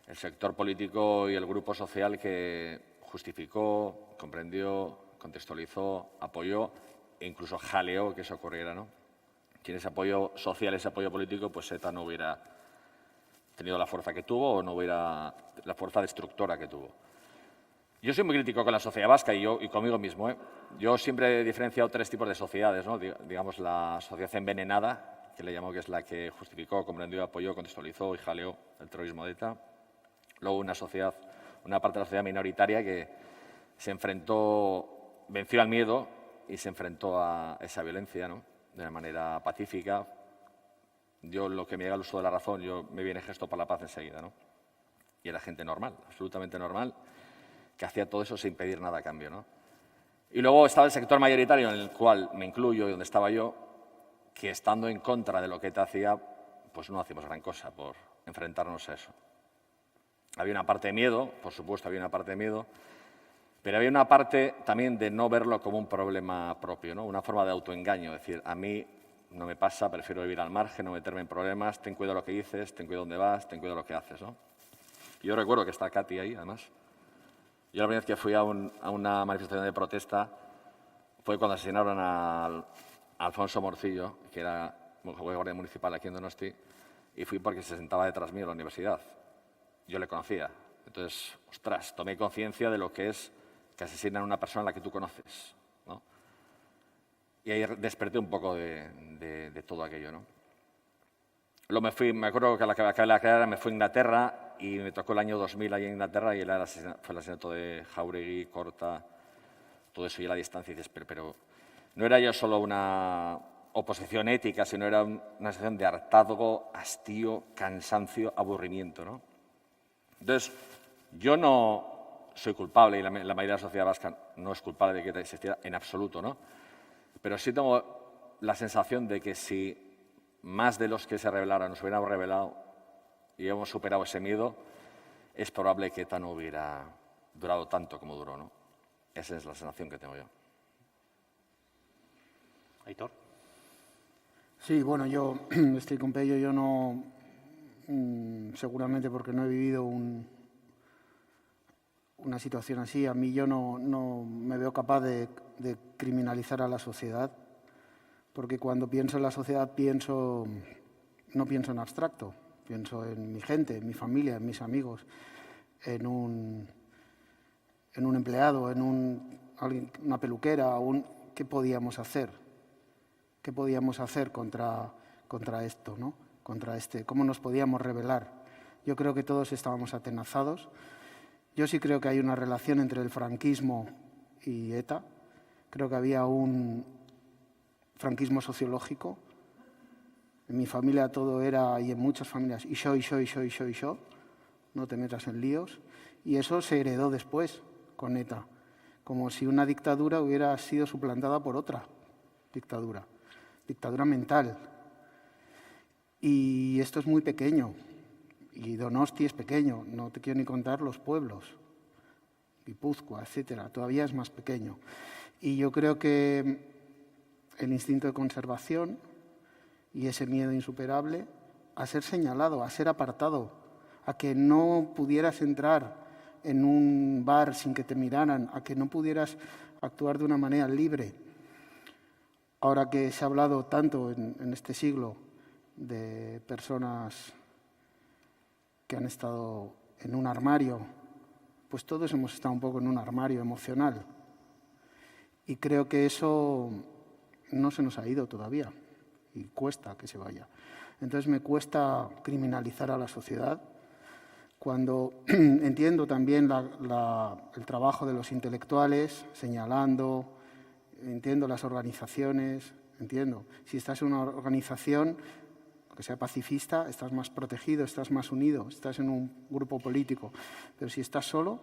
el sector político y el grupo social que justificó, comprendió, contextualizó, apoyó e incluso jaleó que eso ocurriera, ¿no? Sin ese apoyo social, ese apoyo político, pues ETA no hubiera tenido la fuerza que tuvo o no hubiera la fuerza destructora que tuvo. Yo soy muy crítico con la sociedad vasca y conmigo mismo. Yo siempre he diferenciado 3 tipos de sociedades, ¿no? Digamos, la sociedad envenenada, que le llamo que es la que justificó, comprendió, apoyó, contextualizó y jaleó el terrorismo de ETA. Luego una parte de la sociedad minoritaria que se enfrentó, venció al miedo y se enfrentó a esa violencia, ¿no? De una manera pacífica. Yo, lo que me llega al uso de la razón, yo me viene gesto por la paz enseguida, ¿no? Y era gente normal, absolutamente normal, que hacía todo eso sin pedir nada a cambio, ¿no? Y luego estaba el sector mayoritario, en el cual me incluyo y donde estaba yo, que estando en contra de lo que ETA hacía, pues no hacíamos gran cosa por enfrentarnos a eso. Había una parte de miedo, por supuesto, había una parte de miedo, pero había una parte también de no verlo como un problema propio, ¿no? Una forma de autoengaño, es decir, a mí no me pasa, prefiero vivir al margen, no meterme en problemas, ten cuidado lo que dices, ten cuidado dónde vas, ten cuidado lo que haces, ¿no? Yo recuerdo que está Katy ahí, además. Yo la primera vez que fui a una manifestación de protesta fue cuando asesinaron a Alfonso Morcillo, que era guardia municipal aquí en Donosti, y fui porque se sentaba detrás mío en la universidad. Yo le conocía. Entonces, ostras, tomé conciencia de lo que es que asesinan a una persona a la que tú conoces, ¿no? Y ahí desperté un poco de todo aquello, ¿no? Luego me acuerdo que a la que acabé la carrera me fui a Inglaterra y me tocó el año 2000 ahí en Inglaterra y fue el asesinato de Jauregui, Corta, todo eso y a la distancia. Y dices, pero no era yo solo una oposición ética, sino era una sensación de hartazgo, hastío, cansancio, aburrimiento, ¿no? Entonces, yo no soy culpable y la mayoría de la sociedad vasca no es culpable de que existiera en absoluto, ¿no? Pero sí tengo la sensación de que si más de los que se rebelaron nos hubiéramos rebelado y hemos superado ese miedo, es probable que ETA no hubiera durado tanto como duró, ¿no? Esa es la sensación que tengo yo.
Aitor.
Sí, bueno, yo estoy con Pello, yo no, seguramente porque no he vivido una situación así, a mí yo no me veo capaz de criminalizar a la sociedad, porque cuando pienso en la sociedad no pienso en abstracto, pienso en mi gente, en mi familia, en mis amigos, en un empleado, en una peluquera, ¿qué podíamos hacer? ¿Qué podíamos hacer contra esto, ¿no? ¿Cómo nos podíamos rebelar? Yo creo que todos estábamos atenazados. Yo sí creo que hay una relación entre el franquismo y ETA. Creo que había un franquismo sociológico. En mi familia todo era, y en muchas familias, y yo. No te metas en líos. Y eso se heredó después con ETA. Como si una dictadura hubiera sido suplantada por otra dictadura mental. Y esto es muy pequeño. Y Donosti es pequeño, no te quiero ni contar los pueblos, Guipúzcoa, etcétera, todavía es más pequeño. Y yo creo que el instinto de conservación y ese miedo insuperable a ser señalado, a ser apartado, a que no pudieras entrar en un bar sin que te miraran, a que no pudieras actuar de una manera libre. Ahora que se ha hablado tanto en este siglo de personas que han estado en un armario, pues todos hemos estado un poco en un armario emocional. Y creo que eso no se nos ha ido todavía y cuesta que se vaya. Entonces me cuesta criminalizar a la sociedad cuando entiendo también el trabajo de los intelectuales señalando, entiendo las organizaciones, entiendo. Si estás en una organización que sea pacifista, estás más protegido, estás más unido, estás en un grupo político. Pero si estás solo,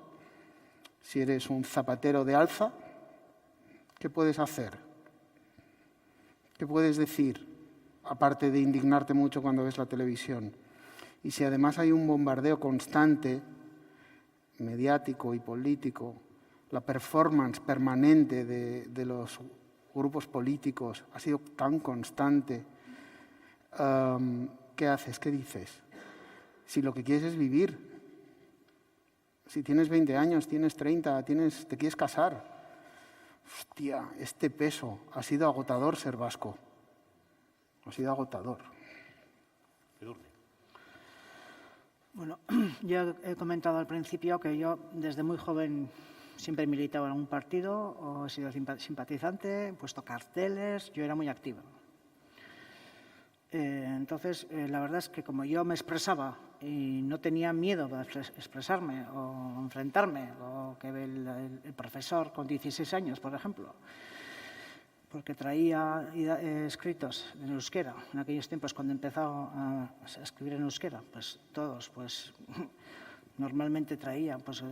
si eres un zapatero de alza, ¿qué puedes hacer? ¿Qué puedes decir? Aparte de indignarte mucho cuando ves la televisión. Y si además hay un bombardeo constante, mediático y político, la performance permanente de los grupos políticos ha sido tan constante, ¿qué haces? ¿Qué dices? Si lo que quieres es vivir, si tienes 20 años, tienes 30, te quieres casar. Hostia, este peso ha sido agotador ser vasco. Ha sido agotador.
Bueno, yo he comentado al principio que yo desde muy joven siempre he militado en algún partido o he sido simpatizante, he puesto carteles, yo era muy activa. Entonces, la verdad es que como yo me expresaba y no tenía miedo de expresarme o enfrentarme, o que el profesor con 16 años, por ejemplo, porque traía escritos en euskera, en aquellos tiempos cuando empezaba a escribir en euskera, pues todos, pues normalmente traía, pues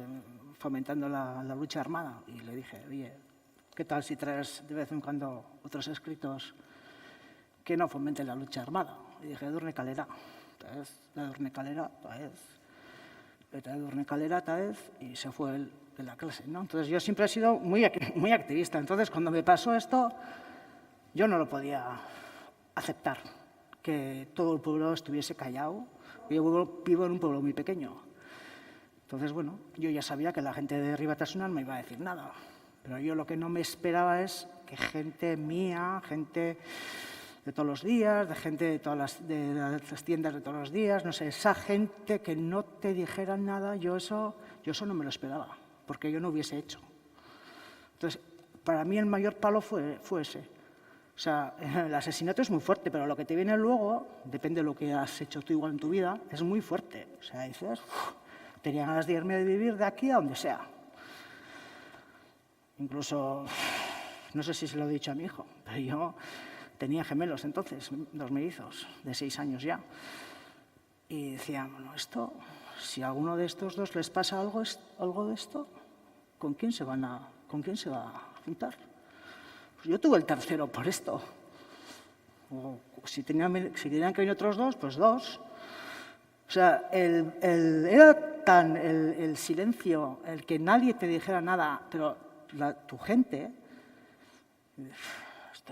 fomentando la lucha armada. Y le dije, oye, ¿qué tal si traes de vez en cuando otros escritos que no fomenten la lucha armada? Y dije, Edurne Kalera. Entonces, Edurne Kalera, Edurne Kalera, y se fue él de la clase, ¿no? Entonces, yo siempre he sido muy activista. Entonces, cuando me pasó esto, yo no lo podía aceptar, que todo el pueblo estuviese callado. Yo vivo en un pueblo muy pequeño. Entonces, bueno, yo ya sabía que la gente de Herribatasuna no me iba a decir nada, pero yo lo que no me esperaba es que gente mía, gente de todos los días, de gente de todas las tiendas de todos los días, no sé, esa gente que no te dijera nada, yo eso no me lo esperaba, porque yo no hubiese hecho. Entonces, para mí el mayor palo fue ese. O sea, el asesinato es muy fuerte, pero lo que te viene luego, depende de lo que has hecho tú igual en tu vida, es muy fuerte. O sea, dices, tenía ganas de irme a vivir de aquí a donde sea. Incluso, no sé si se lo he dicho a mi hijo, pero yo tenía gemelos entonces, 2 mellizos, de 6 años ya. Y decía, bueno, esto, si a alguno de estos 2 les pasa algo de esto, ¿con quién se va a juntar? Pues yo tuve el tercero por esto. O si tenían que venir otros 2, pues 2. O sea, era tan el silencio, el que nadie te dijera nada, pero tu gente,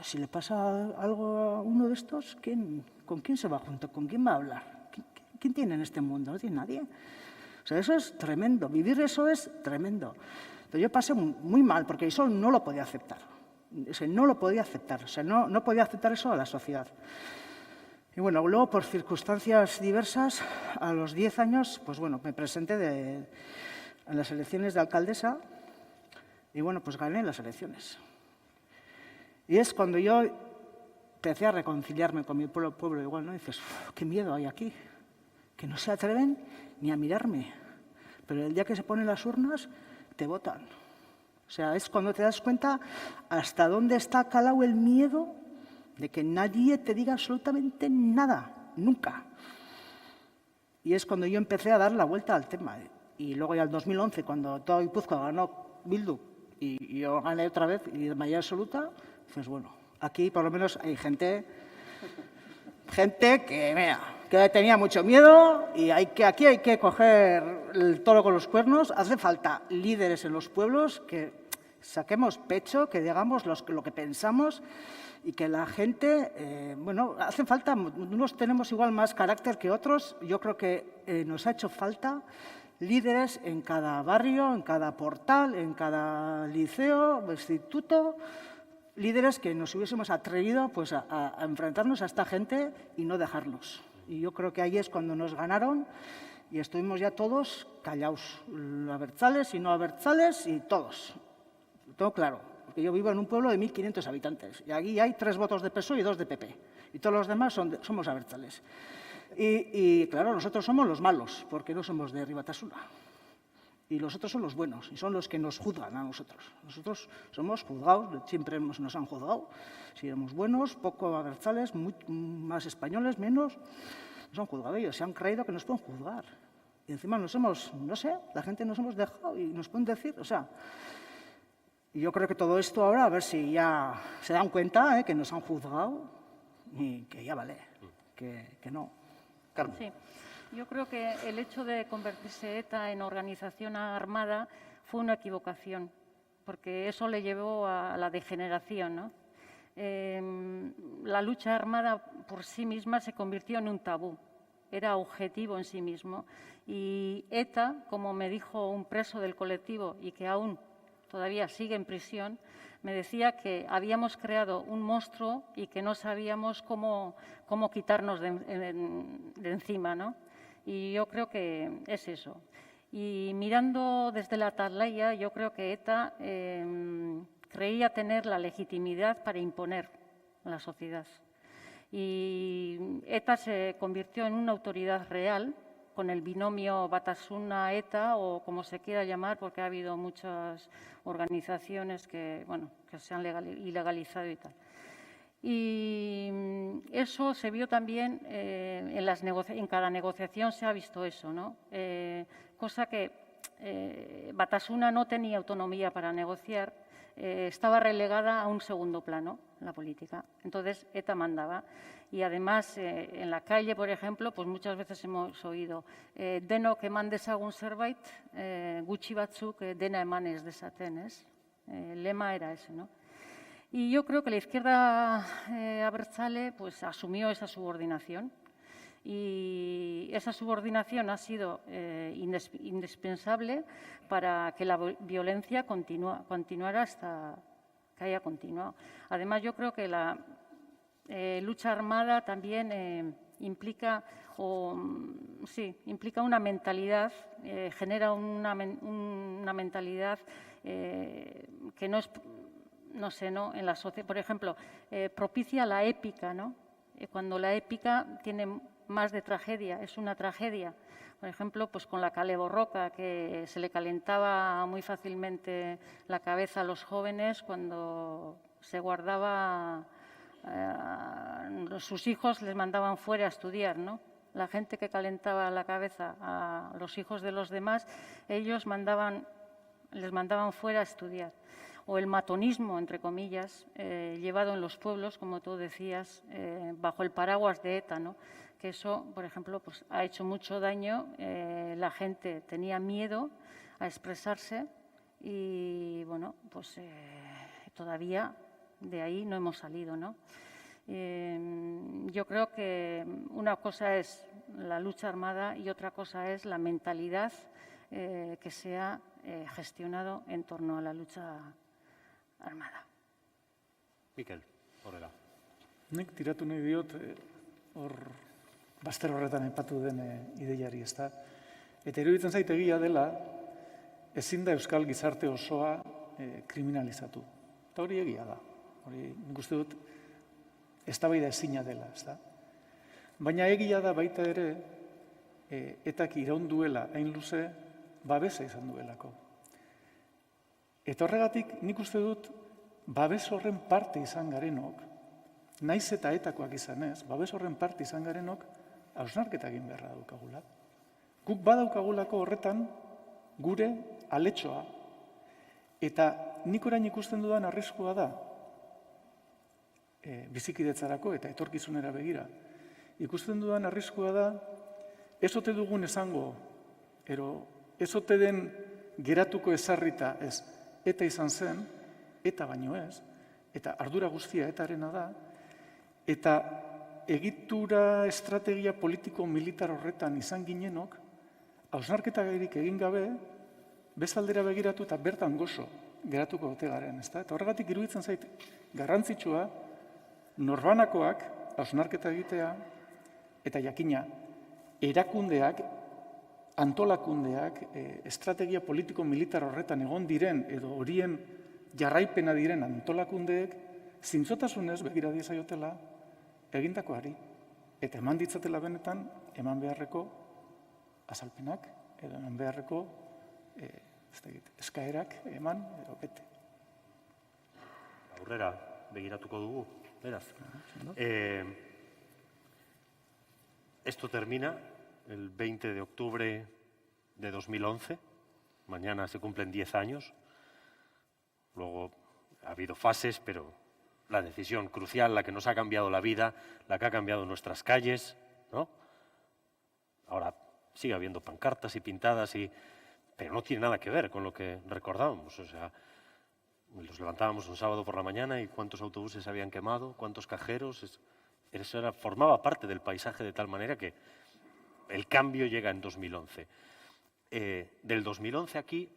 si le pasa algo a uno de estos, ¿con quién se va a juntar? ¿Con quién va a hablar? ¿Quién tiene en este mundo? No tiene nadie. O sea, eso es tremendo. Vivir eso es tremendo. Entonces, yo pasé muy mal, porque eso no lo podía aceptar. O sea, no lo podía aceptar. O sea, no podía aceptar eso a la sociedad. Y bueno, luego, por circunstancias diversas, a los 10 años, pues bueno, me presenté en las elecciones de alcaldesa y bueno, pues gané las elecciones. Y es cuando yo empecé a reconciliarme con mi pueblo igual, ¿no? Y dices, qué miedo hay aquí, que no se atreven ni a mirarme. Pero el día que se ponen las urnas, te votan. O sea, es cuando te das cuenta hasta dónde está calado el miedo de que nadie te diga absolutamente nada, nunca. Y es cuando yo empecé a dar la vuelta al tema. Y luego ya en 2011, cuando todo Guipúzcoa ganó Bildu y yo gané otra vez y de mayoría absoluta, pues bueno, aquí por lo menos hay gente que, mira, que tenía mucho miedo y aquí hay que coger el toro con los cuernos. Hace falta líderes en los pueblos que saquemos pecho, que digamos lo que pensamos y que la gente, bueno, hacen falta, unos tenemos igual más carácter que otros. Yo creo que nos ha hecho falta líderes en cada barrio, en cada portal, en cada liceo, instituto, líderes que nos hubiésemos atrevido pues, a enfrentarnos a esta gente y no dejarnos. Y yo creo que ahí es cuando nos ganaron y estuvimos ya todos callados, abertzales y no abertzales y todos. Todo claro, porque yo vivo en un pueblo de 1.500 habitantes y aquí hay 3 votos de PSOE y 2 de PP. Y todos los demás somos abertzales. Y claro, nosotros somos los malos, porque no somos de Herribatasuna. Y los otros son los buenos, y son los que nos juzgan a nosotros. Nosotros somos juzgados, siempre nos han juzgado. Si éramos buenos, poco abertzales, más españoles, menos, nos han juzgado ellos. Se han creído que nos pueden juzgar. Y encima nos hemos, no sé, la gente nos hemos dejado y nos pueden decir, o sea... Y yo creo que todo esto ahora, a ver si ya se dan cuenta que nos han juzgado y que ya vale, que no. Carmen.
Sí. Yo creo que el hecho de convertirse ETA en organización armada fue una equivocación, porque eso le llevó a la degeneración, ¿no? La lucha armada por sí misma se convirtió en un tabú, era objetivo en sí mismo. Y ETA, como me dijo un preso del colectivo y que aún todavía sigue en prisión, me decía que habíamos creado un monstruo y que no sabíamos cómo quitarnos de encima, ¿no? Y yo creo que es eso. Y mirando desde la atalaya, yo creo que ETA creía tener la legitimidad para imponer a la sociedad. Y ETA se convirtió en una autoridad real, con el binomio Batasuna-ETA o como se quiera llamar, porque ha habido muchas organizaciones que, bueno, que se han ilegalizado y tal. Y eso se vio también en cada negociación se ha visto eso, ¿no? Cosa que Batasuna no tenía autonomía para negociar, estaba relegada a un segundo plano en la política. Entonces, ETA mandaba. Y además, en la calle, por ejemplo, pues muchas veces hemos oído denok eman dezagun zerbait, gutxi batzuk dena emanez dezaten, ¿es? El lema era ese, ¿no? Y yo creo que la izquierda abertzale pues, asumió esa subordinación Y esa subordinación ha sido indispensable para que la violencia continuara hasta que haya continuado. Además, yo creo que la lucha armada también implica una mentalidad, genera una mentalidad que no es, no sé, ¿no? En la sociedad, por ejemplo, propicia la épica, ¿no? Cuando la épica tiene más de tragedia, es una tragedia. Por ejemplo, pues con la Kale Borroka, que se le calentaba muy fácilmente la cabeza a los jóvenes cuando se guardaba, sus hijos les mandaban fuera a estudiar, ¿no? La gente que calentaba la cabeza a los hijos de los demás, ellos les mandaban fuera a estudiar. O el matonismo, entre comillas, llevado en los pueblos, como tú decías, bajo el paraguas de ETA, ¿no? Que eso, por ejemplo, pues, ha hecho mucho daño. La gente tenía miedo a expresarse y, bueno, pues todavía de ahí no hemos salido, ¿no? Yo creo que una cosa es la lucha armada y otra cosa es la mentalidad que se ha gestionado en torno a la lucha armada.
Mikel, horrela.
Nik tiratu nahi diot, hor bazter horretan aipatu den ideiari, ezta? Eta iruditzen zait egia dela, ezin da euskal gizarte osoa kriminalizatu. Eta hori egia da. Hori nik uste dut eztabaida ezina dela, ezta? Baina egia da baita ere, etak iraun duela hain luze, babesa izan duelako. Eta horregatik nik uste dut babes horren parte izan garenok, naiz eta etakoak izan ez, babes horren parte izan garenok, hausnarketa egin beharra daukagula. Guk badaukagulako horretan gure aletxoa. Eta nik orain ikusten dudan arriskua da, bizikidetzarako eta etorkizunera begira. Ikusten dudan arriskua da, ez ote dugun esango, ez ote den geratuko ezarrita ez, eta izan zen, eta baino ez, eta ardura guztia etarena da, eta egitura estrategia politiko-militar horretan izan ginenok, hausnarketa gairik egin gabe, bezaldera begiratu eta bertan gozo geratuko ote garen, ezta? Eta horregatik iruditzen zait garrantzitsua, norbanakoak hausnarketa egitea, eta jakina, erakundeak, antolakundeak, estrategia politiko-militar horretan egon diren, edo horien jarraipena diren antolakundeek, zintzotasunez begira diezaiotela egindakoari. Eta eman ditzatela benetan, eman beharreko azalpenak, edo eman beharreko eskaerak eman edo bete.
Aurrera begiratuko dugu, beraz. Esto termina el 20 de octubre de 2011. Mañana se cumplen 10 años. Luego ha habido fases, pero la decisión crucial, la que nos ha cambiado la vida, la que ha cambiado nuestras calles, ¿no? Ahora sigue habiendo pancartas y pintadas, pero no tiene nada que ver con lo que recordábamos. O sea, nos levantábamos un sábado por la mañana y cuántos autobuses se habían quemado, cuántos cajeros. Eso formaba parte del paisaje de tal manera que el cambio llega en 2011. Del 2011 aquí,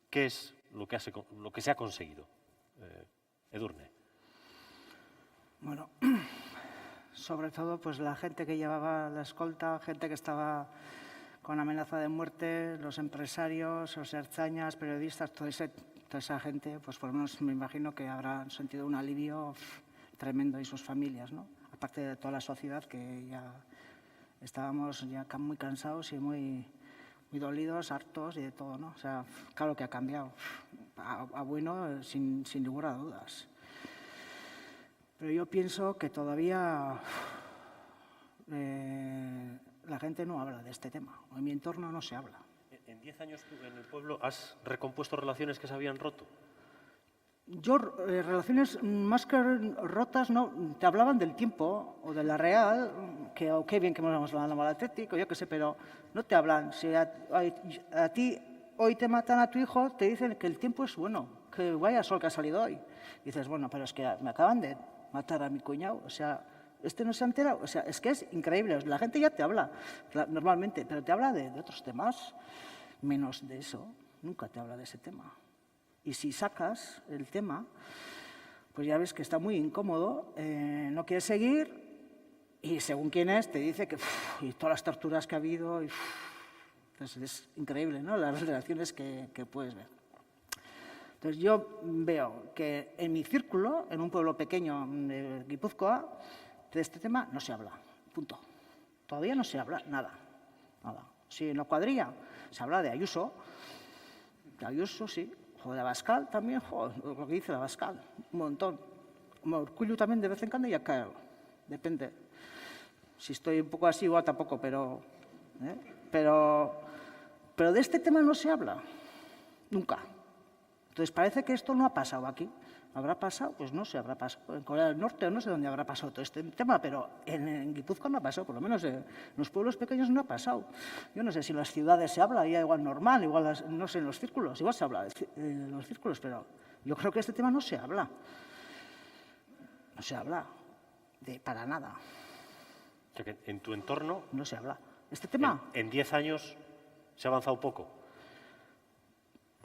¿qué es lo que se ha conseguido? Edurne.
Bueno, sobre todo pues la gente que llevaba la escolta, gente que estaba con amenaza de muerte, los empresarios, los ertzañas, periodistas, toda esa gente, pues por lo menos me imagino que habrán sentido un alivio tremendo y sus familias, ¿no? Aparte de toda la sociedad que ya estábamos ya muy cansados y muy dolidos, hartos y de todo, ¿no? O sea, claro que ha cambiado, a bueno, sin lugar a dudas. Pero yo pienso que todavía la gente no habla de este tema, o en mi entorno no se habla.
¿En 10 años tú en el pueblo has recompuesto relaciones que se habían roto?
Yo, relaciones más que rotas, no, te hablaban del tiempo o de la real, que qué bien que nos van a mal atlético, yo qué sé, pero no te hablan. Si a ti hoy te matan a tu hijo, te dicen que el tiempo es bueno, que vaya sol que ha salido hoy. Y dices, bueno, pero es que me acaban de matar a mi cuñado, o sea, Este no se ha enterado. O sea, es que es increíble. La gente ya te habla normalmente, pero te habla de otros temas, menos de eso. Nunca te habla de ese tema. Y si sacas el tema, pues ya ves que está muy incómodo, no quiere seguir y según quién es te dice que y todas las torturas que ha habido. Entonces es increíble, ¿no? Las relaciones que puedes ver. Entonces yo veo que en mi círculo, en un pueblo pequeño de Guipúzcoa, de este tema no se habla, punto. Todavía no se habla nada. Sí, en la cuadrilla se habla de Ayuso, sí, o de Abascal también, lo que dice de Abascal, un montón. Urkullu también de vez en cuando ya cae, depende. Si estoy un poco así, igual tampoco, pero de este tema no se habla, nunca. Entonces parece que esto no ha pasado aquí. ¿Habrá pasado? Pues no sé, habrá pasado. En Corea del Norte no sé dónde habrá pasado todo este tema, pero en Guipúzcoa no ha pasado, por lo menos en los pueblos pequeños no ha pasado. Yo no sé si en las ciudades se habla, ya igual normal, igual no sé, en los círculos, igual se habla en los círculos, pero yo creo que este tema no se habla. No se habla para nada.
O sea que en tu entorno...
No se habla. Este tema...
En 10 años se ha avanzado poco.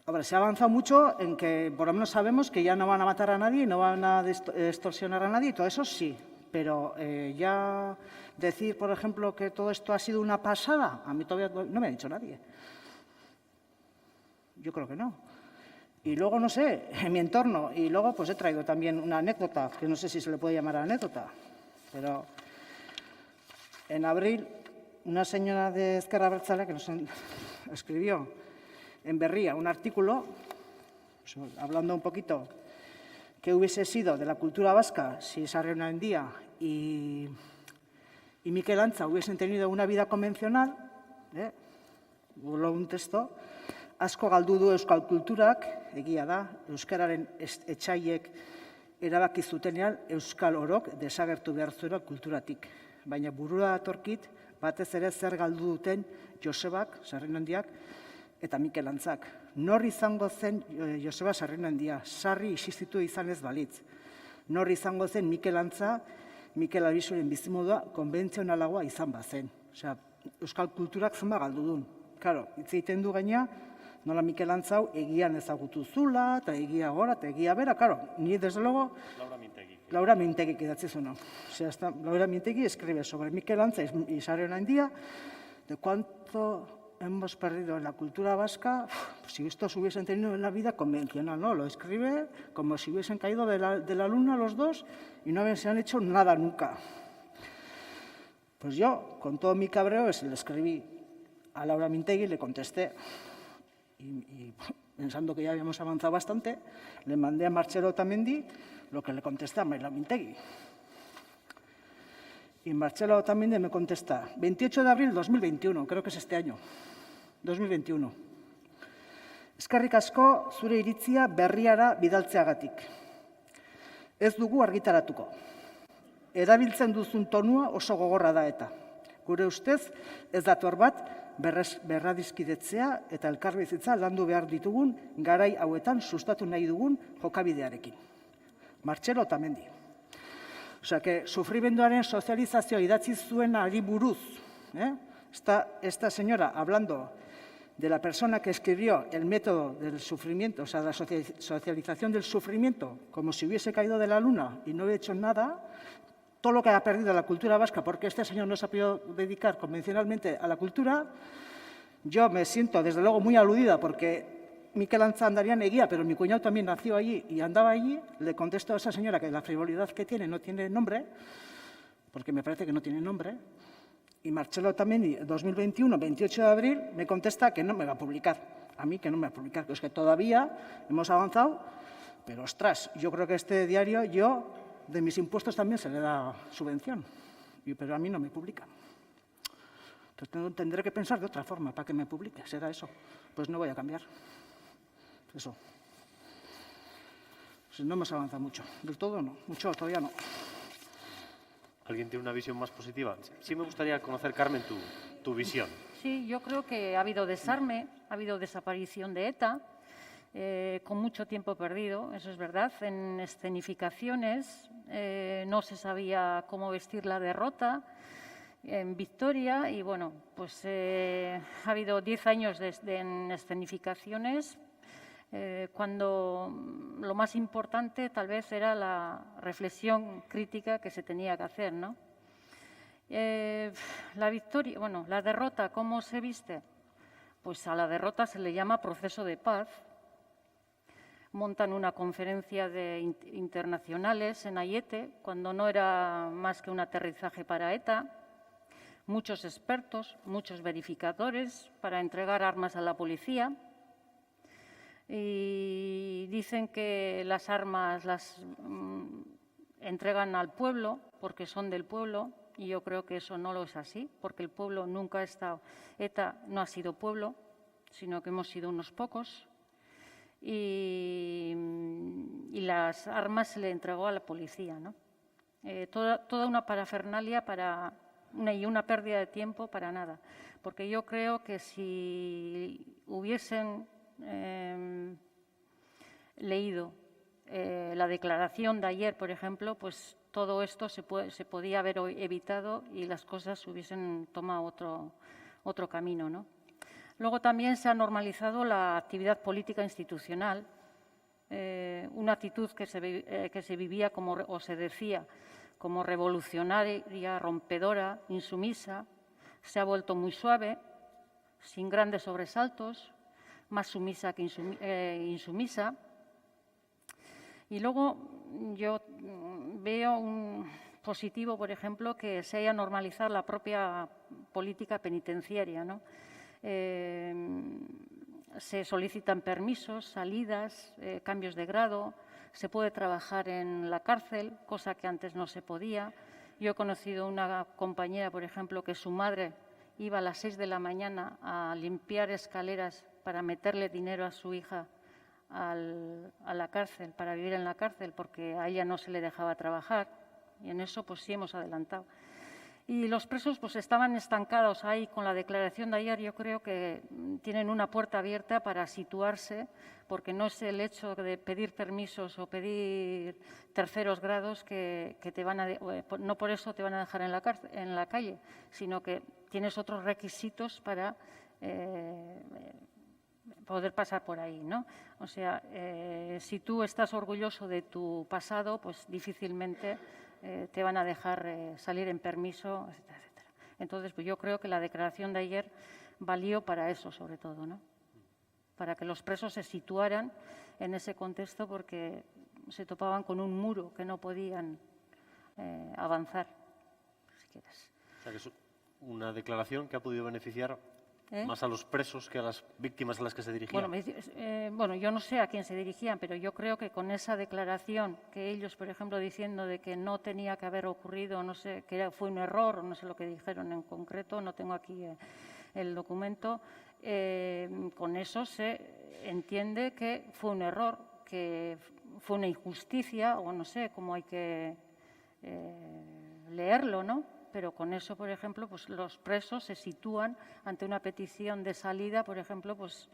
Ahora, se ha avanzado mucho en que por lo menos sabemos que ya no van a matar a nadie, no van a extorsionar a nadie, y todo eso sí. Pero ya decir, por ejemplo, que todo esto ha sido una pasada, a mí todavía no me ha dicho nadie. Yo creo que no. Y luego, no sé, en mi entorno, y luego pues he traído también una anécdota, que no sé si se le puede llamar anécdota, pero en abril una señora de Ezkerra Abertzale que nos escribió en Berria un artículo hablando un poquito qué hubiese sido de la cultura vasca si Sarri Onandia y Mikel Antza hubiesen tenido una vida convencional, un texto, asko galdu du euskal kulturak, egia da, euskararen etxaiek erabaki zutenean euskal orok desagertu behar zuela kulturatik. Baina burura datorkit batez ere zer galdu duten Josebak, Sarri Onandiak, eta Mikel Antzak. Nor izango zen Joseba Sarri Onandia, Sarri existitu izanez balitz. Nor izango zen Mikel Antza, Mikel Albizuren bizimodua konbentzionalagoa izan bazen. Osea, euskal kulturak zenba galdu duen. Claro, hitz egiten du gaina, nola Mikel Antza hau egian ezagutu zula, eta egia gora, eta egia bera, claro, ni desde luego... Laura Mintegi idatzi zuen. O sea, Laura Mintegi escribe sobre Mikel Antza y Sarri Onandia, de cuánto hemos perdido en la cultura vasca, si estos hubiesen tenido en la vida convencional, ¿no? Lo escribe como si hubiesen caído de la luna los dos y no se han hecho nada nunca. Pues yo, con todo mi cabreo, le escribí a Laura Mintegi, le contesté y pensando que ya habíamos avanzado bastante, le mandé a Marcelo Otamendi lo que le contesté a Laura Mintegi. Y Marcelo Otamendi me contesta, 28 de abril de 2021, creo que es este año, 2021. Eskerrik asko zure iritzia berriara bidaltzeagatik. Ez dugu argitaratuko. Erabiltzen duzun tonua oso gogorra da eta. Gure ustez ez dator bat berradizkidetzea eta elkarbizitza landu behar ditugun garai hauetan sustatu nahi dugun jokabidearekin. Marcelo Otamendi. Osea, que sufrimenduaren sozializazioa idatzi zuenari buruz, esta señora hablando de la persona que escribió el método del sufrimiento, o sea, la socialización del sufrimiento, como si hubiese caído de la luna y no hubiera hecho nada, todo lo que ha perdido la cultura vasca, porque este señor no se ha podido dedicar convencionalmente a la cultura, yo me siento, desde luego, muy aludida, porque Mikel Antza andaría en Eguía, pero mi cuñado también nació allí y andaba allí. Le contesto a esa señora que la frivolidad que tiene no tiene nombre, porque me parece que no tiene nombre. Y Marcelo también, en 2021, 28 de abril, me contesta que no me va a publicar. A mí que no me va a publicar, que es que todavía hemos avanzado, pero ostras, yo creo que este diario, de mis impuestos también se le da subvención, pero a mí no me publica. Entonces tendré que pensar de otra forma para que me publique, será eso. Pues no voy a cambiar. Eso. Pues no hemos avanzado mucho. Del todo no. Mucho todavía no.
¿Alguien tiene una visión más positiva? Sí me gustaría conocer, Carmen, tu visión.
Sí, yo creo que ha habido desarme, ha habido desaparición de ETA. con mucho tiempo perdido, eso es verdad. En escenificaciones no se sabía cómo vestir la derrota en Victoria y, bueno, pues ha habido 10 años en escenificaciones cuando lo más importante tal vez era la reflexión crítica que se tenía que hacer, ¿no? La victoria, bueno, la derrota, ¿cómo se viste? Pues a la derrota se le llama proceso de paz. Montan una conferencia de internacionales en Aiete, cuando no era más que un aterrizaje para ETA. Muchos expertos, muchos verificadores para entregar armas a la policía. Y dicen que las armas las entregan al pueblo porque son del pueblo. Y yo creo que eso no lo es así, porque el pueblo nunca ha estado, ETA no ha sido pueblo, sino que hemos sido unos pocos. Y las armas se le entregó a la policía, ¿no? Toda una parafernalia y una pérdida de tiempo para nada. Porque yo creo que si hubiesen leído la declaración de ayer, por ejemplo, pues todo esto se podía haber evitado y las cosas hubiesen tomado otro camino, ¿no? Luego también se ha normalizado la actividad política institucional, una actitud que se vivía o se decía como revolucionaria, rompedora, insumisa, se ha vuelto muy suave, sin grandes sobresaltos, más sumisa que insumisa. Y luego yo veo un positivo, por ejemplo, que se haya normalizado la propia política penitenciaria, ¿no? Se solicitan permisos, salidas, cambios de grado, se puede trabajar en la cárcel, cosa que antes no se podía. Yo he conocido una compañera, por ejemplo, que su madre iba a las 6 de la mañana a limpiar escaleras para meterle dinero a su hija a la cárcel, para vivir en la cárcel, porque a ella no se le dejaba trabajar. Y en eso pues sí hemos adelantado. Y los presos pues estaban estancados ahí con la declaración de ayer. Yo creo que tienen una puerta abierta para situarse, porque no es el hecho de pedir permisos o pedir terceros grados que te van a... No por eso te van a dejar en la calle, sino que tienes otros requisitos para poder pasar por ahí, ¿no? O sea, si tú estás orgulloso de tu pasado, pues difícilmente te van a dejar salir en permiso, etcétera, etcétera. Entonces, pues yo creo que la declaración de ayer valió para eso, sobre todo, ¿no? Para que los presos se situaran en ese contexto, porque se topaban con un muro que no podían avanzar, si quieres.
O sea, que es una declaración que ha podido beneficiar más a los presos que a las víctimas a las que se dirigían.
Bueno, yo no sé a quién se dirigían, pero yo creo que con esa declaración que ellos, por ejemplo, diciendo de que no tenía que haber ocurrido, no sé, que fue un error, o no sé lo que dijeron en concreto, no tengo aquí el documento, con eso se entiende que fue un error, que fue una injusticia, o no sé cómo hay que leerlo, ¿no? Pero con eso, por ejemplo, pues los presos se sitúan ante una petición de salida, por ejemplo, pues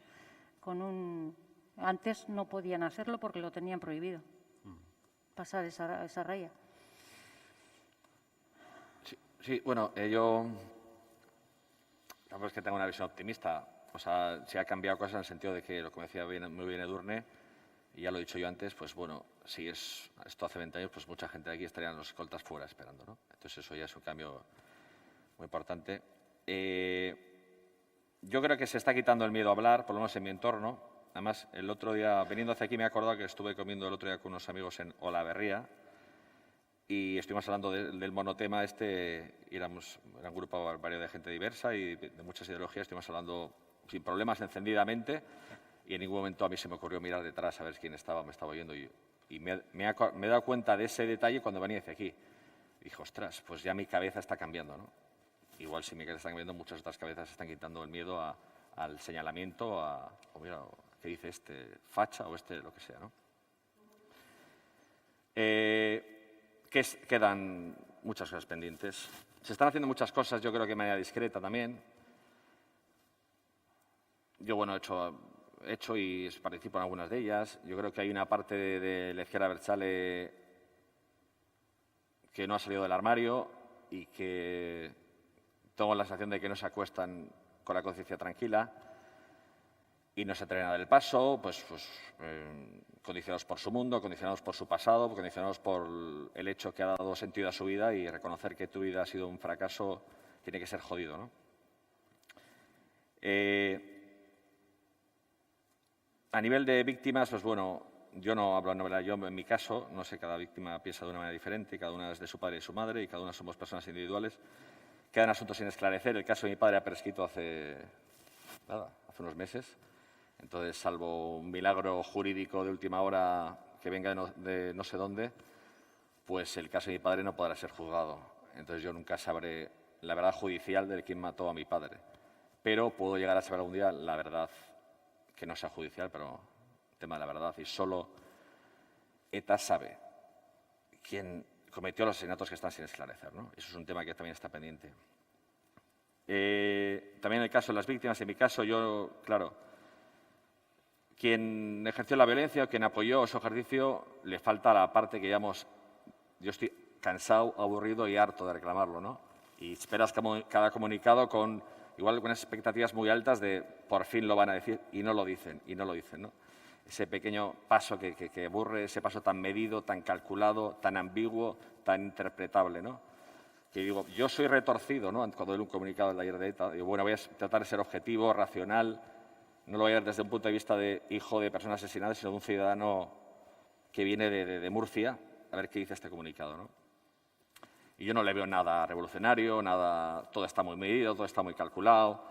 antes no podían hacerlo porque lo tenían prohibido, pasar esa raya.
Sí, bueno, yo tampoco es que tenga una visión optimista. O sea, se ha cambiado cosas en el sentido de que, lo que me decía muy bien Edurne, y ya lo he dicho yo antes, pues bueno, si esto hace 20 años, pues mucha gente de aquí estarían los escoltas fuera esperando, ¿no? Entonces eso ya es un cambio muy importante. Yo creo que se está quitando el miedo a hablar, por lo menos en mi entorno. Además, el otro día, viniendo hacia aquí, me he acordado que estuve comiendo el otro día con unos amigos en Olaverría y estuvimos hablando del monotema y era un grupo variado de gente diversa y de muchas ideologías. Estuvimos hablando sin problemas, encendidamente, y en ningún momento a mí se me ocurrió mirar detrás a ver quién me estaba oyendo. Y me he dado cuenta de ese detalle cuando venía hacia aquí. Y dije, ostras, pues ya mi cabeza está cambiando, ¿no? Igual si mi cabeza está cambiando, muchas otras cabezas están quitando el miedo al señalamiento, o mira, ¿qué dice este facha o lo que sea, ¿no? Quedan muchas cosas pendientes. Se están haciendo muchas cosas, yo creo que de manera discreta también. Yo, bueno, he hecho hecho y participo en algunas de ellas. Yo creo que hay una parte de la izquierda abertzale que no ha salido del armario y que tengo la sensación de que no se acuestan con la conciencia tranquila y no se atreven a dar el paso, condicionados por su mundo, condicionados por su pasado, condicionados por el hecho que ha dado sentido a su vida, y reconocer que tu vida ha sido un fracaso tiene que ser jodido, ¿no? A nivel de víctimas, pues bueno, yo no hablo en novela, yo en mi caso, no sé, cada víctima piensa de una manera diferente, cada una es de su padre y su madre, y cada una somos personas individuales. Quedan asuntos sin esclarecer. El caso de mi padre ha prescrito hace unos meses. Entonces, salvo un milagro jurídico de última hora que venga de no sé dónde, pues el caso de mi padre no podrá ser juzgado. Entonces, yo nunca sabré la verdad judicial de quién mató a mi padre. Pero puedo llegar a saber algún día la verdad, que no sea judicial, pero el tema de la verdad. Y solo ETA sabe quién cometió los asesinatos que están sin esclarecer, ¿no? Eso es un tema que también está pendiente. También en el caso de las víctimas, en mi caso, yo, claro, quien ejerció la violencia o quien apoyó su ejercicio, le falta la parte que digamos, yo estoy cansado, aburrido y harto de reclamarlo, ¿no? Y esperas cada comunicado con igual unas expectativas muy altas de por fin lo van a decir y no lo dicen, ¿no? Ese pequeño paso que aburre, ese paso tan medido, tan calculado, tan ambiguo, tan interpretable, ¿no? Que digo, yo soy retorcido, ¿no? Cuando doy un comunicado del ayer de ETA, digo, bueno, voy a tratar de ser objetivo, racional, no lo voy a ver desde un punto de vista de hijo de personas asesinadas, sino de un ciudadano que viene de Murcia, a ver qué dice este comunicado, ¿no? Y yo no le veo nada revolucionario, nada, todo está muy medido, todo está muy calculado.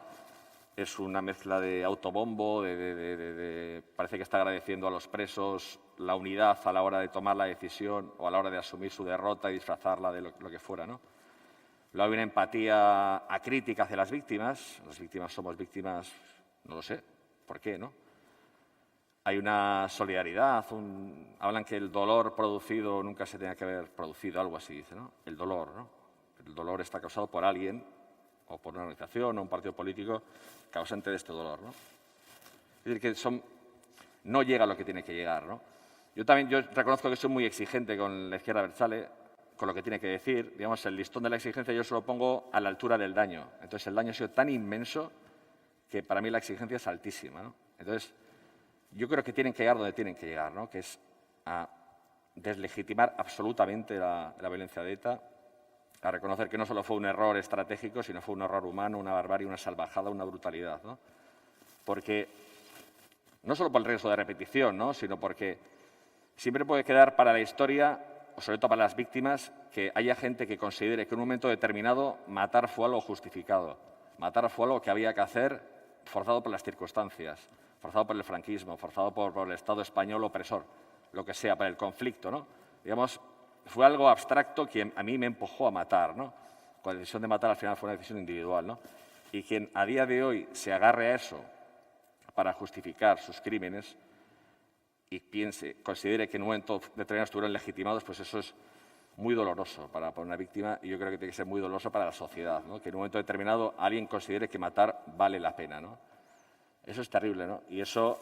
Es una mezcla de autobombo, parece que está agradeciendo a los presos la unidad a la hora de tomar la decisión o a la hora de asumir su derrota y disfrazarla de lo que fuera, ¿no? Luego hay una empatía acrítica hacia las víctimas. Las víctimas somos víctimas, no lo sé, ¿por qué, no? Hay una solidaridad, hablan que el dolor producido nunca se tenía que haber producido, algo así dice, ¿no? El dolor, ¿no? El dolor está causado por alguien, o por una organización o un partido político causante de este dolor, ¿no? Es decir, que no llega a lo que tiene que llegar, ¿no? Yo reconozco que soy muy exigente con la izquierda abertzale, con lo que tiene que decir. Digamos, el listón de la exigencia yo se lo pongo a la altura del daño. Entonces, el daño ha sido tan inmenso que para mí la exigencia es altísima, ¿no? Entonces, yo creo que tienen que llegar donde tienen que llegar, ¿no? Que es a deslegitimar absolutamente la violencia de ETA, a reconocer que no solo fue un error estratégico, sino fue un error humano, una barbarie, una salvajada, una brutalidad, ¿no? Porque, no solo por el riesgo de repetición, ¿no? Sino porque siempre puede quedar para la historia, o sobre todo para las víctimas, que haya gente que considere que en un momento determinado matar fue algo justificado, matar fue algo que había que hacer forzado por las circunstancias, forzado por el franquismo, forzado por el Estado español opresor, lo que sea, para el conflicto, ¿no? Digamos, fue algo abstracto que a mí me empujó a matar, ¿no? La decisión de matar al final fue una decisión individual, ¿no? Y quien a día de hoy se agarre a eso para justificar sus crímenes y considere que en un momento determinado estuvieron legitimados, pues eso es muy doloroso para una víctima, y yo creo que tiene que ser muy doloroso para la sociedad, ¿no? Que en un momento determinado alguien considere que matar vale la pena, ¿no? Eso es terrible, ¿no? Y eso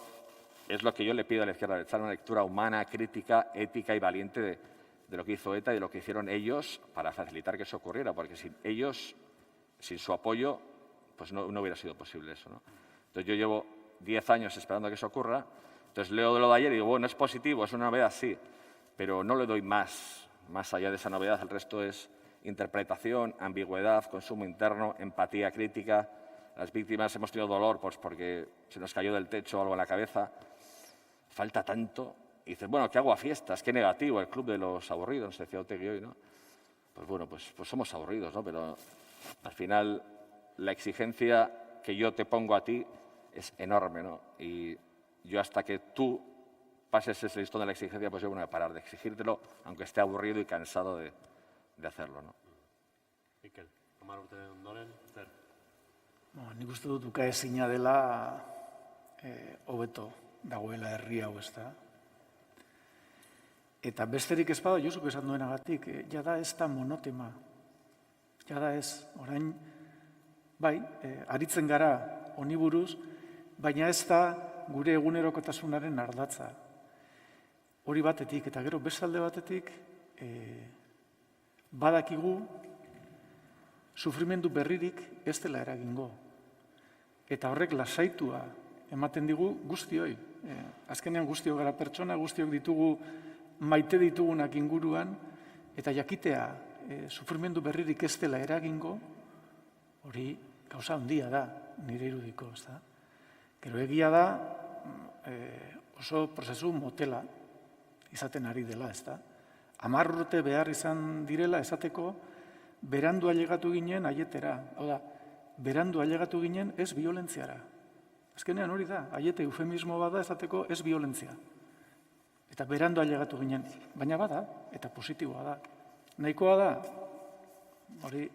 es lo que yo le pido a la izquierda abertzale, una lectura humana, crítica, ética y valiente de lo que hizo ETA y de lo que hicieron ellos para facilitar que eso ocurriera, porque sin ellos, sin su apoyo, pues no hubiera sido posible eso, ¿no? Entonces yo llevo 10 años esperando a que eso ocurra, entonces leo de lo de ayer y digo, bueno, es positivo, es una novedad, sí, pero no le doy más allá de esa novedad. El resto es interpretación, ambigüedad, consumo interno, empatía crítica. Las víctimas hemos tenido dolor pues porque se nos cayó del techo algo en la cabeza. Falta tanto. Y dices, bueno, ¿qué hago a fiestas? Qué negativo, el club de los aburridos, decía Otegi hoy, ¿no? Pues bueno, pues somos aburridos, ¿no? Pero al final la exigencia que yo te pongo a ti es enorme, ¿no? Y yo hasta que tú pases ese listón de la exigencia, pues yo no voy a parar de exigírtelo, aunque esté aburrido y cansado de hacerlo, ¿no?
Mikel, Hamar urte ondoren, zer?
Nik uste dut ukaezina dela hobeto dagoela herri hau, ezta? Eta besterik ez bada, Josuk esan duenagatik, jada ez da monotema. Jada ez, orain, bai, aritzen gara honi buruz, baina ez da gure egunerokotasunaren ardatza. Hori batetik, eta gero beste alde batetik, badakigu sufrimendu berririk ez dela eragingo. Eta horrek lasaitua ematen digu guztioi. Azkenean guztiok gara pertsona, guztiok ditugu maite ditugunak inguruan, eta jakitea sufrimendu berririk ez dela eragingo, hori gauza handia da, nire irudiko, ez da. Gero egia da, oso prozesu motela izaten ari dela, ez da. 10 urte behar izan direla esateko, berandu ailegatu ginen aietera. Hau da, berandu ailegatu ginen ez biolentziara. Azkenean hori da, aiete eufemismo bada esateko ez violentzia. Eta berandu ailegatu ginen, baina bada, eta positiboa da. Nahikoa da, hori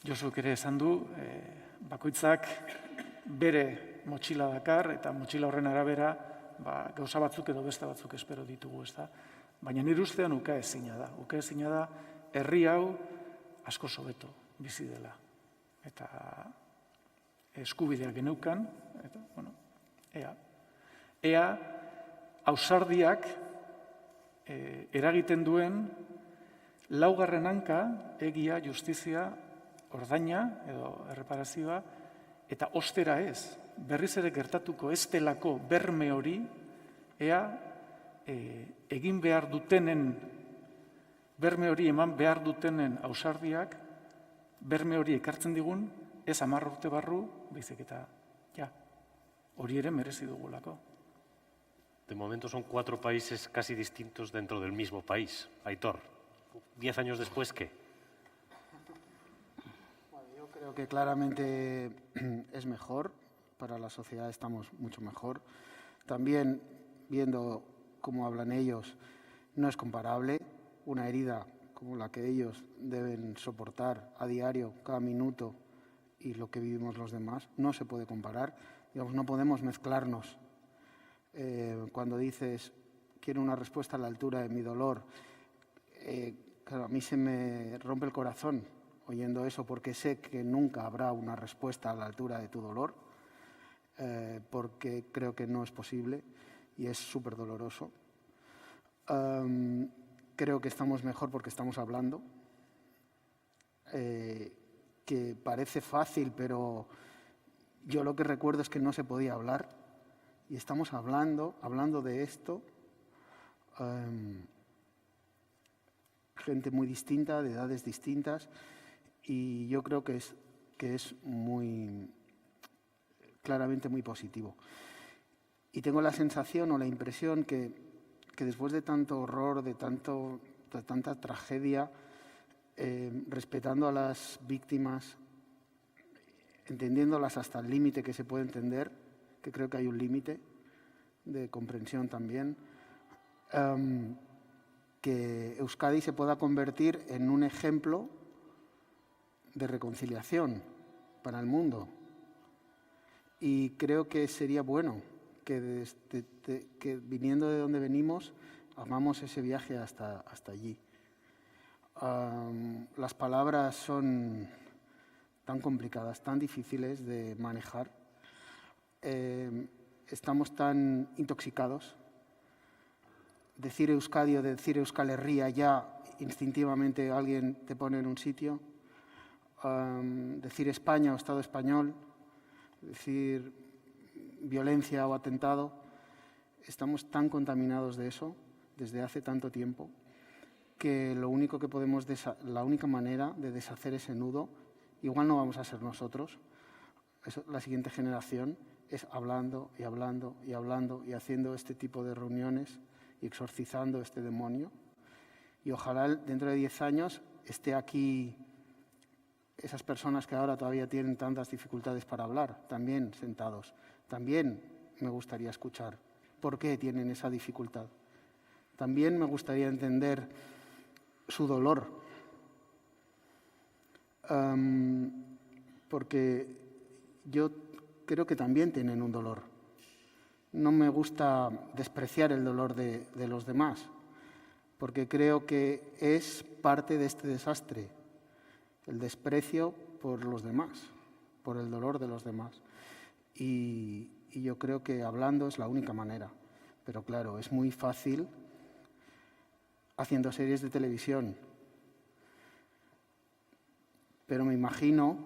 Josuk ere esan du, bakoitzak bere motxila dakar, eta motxila horren arabera gauza batzuk edo beste batzuk espero ditugu, ez da. Baina nire ustean ukaezina da. Ukaezina da, herri hau asko hobeto bizi dela. Eta eskubideak geneukan, eta, bueno, ea ausardiak eragiten duen laugarren hanka, egia, justizia, ordaina edo erreparazioa, eta ostera ez, berriz ere gertatuko ez delako berme hori, ea egin behar dutenen, berme hori eman behar dutenen ausardiak, berme hori ekartzen digun, ez 10 urte barru, baizik eta, hori ere merezi dugulako.
De momento son 4 países casi distintos dentro del mismo país. Aitor, 10 años después, ¿qué?
Bueno, yo creo que claramente es mejor, para la sociedad estamos mucho mejor. También, viendo cómo hablan ellos, no es comparable. Una herida como la que ellos deben soportar a diario, cada minuto, y lo que vivimos los demás, no se puede comparar. Digamos, no podemos mezclarnos. Cuando dices, quiero una respuesta a la altura de mi dolor, claro, a mí se me rompe el corazón oyendo eso, porque sé que nunca habrá una respuesta a la altura de tu dolor, porque creo que no es posible y es súper doloroso. Creo que estamos mejor porque estamos hablando, que parece fácil, pero yo lo que recuerdo es que no se podía hablar. Y estamos hablando de esto, gente muy distinta, de edades distintas, y yo creo que es muy, claramente muy positivo. Y tengo la sensación o la impresión que después de tanto horror, de tanta tragedia, respetando a las víctimas, entendiéndolas hasta el límite que se puede entender, que creo que hay un límite de comprensión también, que Euskadi se pueda convertir en un ejemplo de reconciliación para el mundo. Y creo que sería bueno que viniendo de donde venimos, hagamos ese viaje hasta allí. Las palabras son tan complicadas, tan difíciles de manejar. Estamos tan intoxicados. Decir Euskadi o decir Euskal Herria ya instintivamente alguien te pone en un sitio. Decir España o Estado español, decir violencia o atentado. Estamos tan contaminados de eso desde hace tanto tiempo que la única manera de deshacer ese nudo, igual no vamos a ser nosotros, la siguiente generación, es hablando y hablando y hablando y haciendo este tipo de reuniones y exorcizando este demonio. Y ojalá dentro de 10 años esté aquí esas personas que ahora todavía tienen tantas dificultades para hablar, también sentados. También me gustaría escuchar por qué tienen esa dificultad. También me gustaría entender su dolor. Porque yo creo que también tienen un dolor. No me gusta despreciar el dolor de los demás, porque creo que es parte de este desastre, el desprecio por los demás, por el dolor de los demás. Y y yo creo que hablando es la única manera. Pero claro, es muy fácil haciendo series de televisión. Pero me imagino...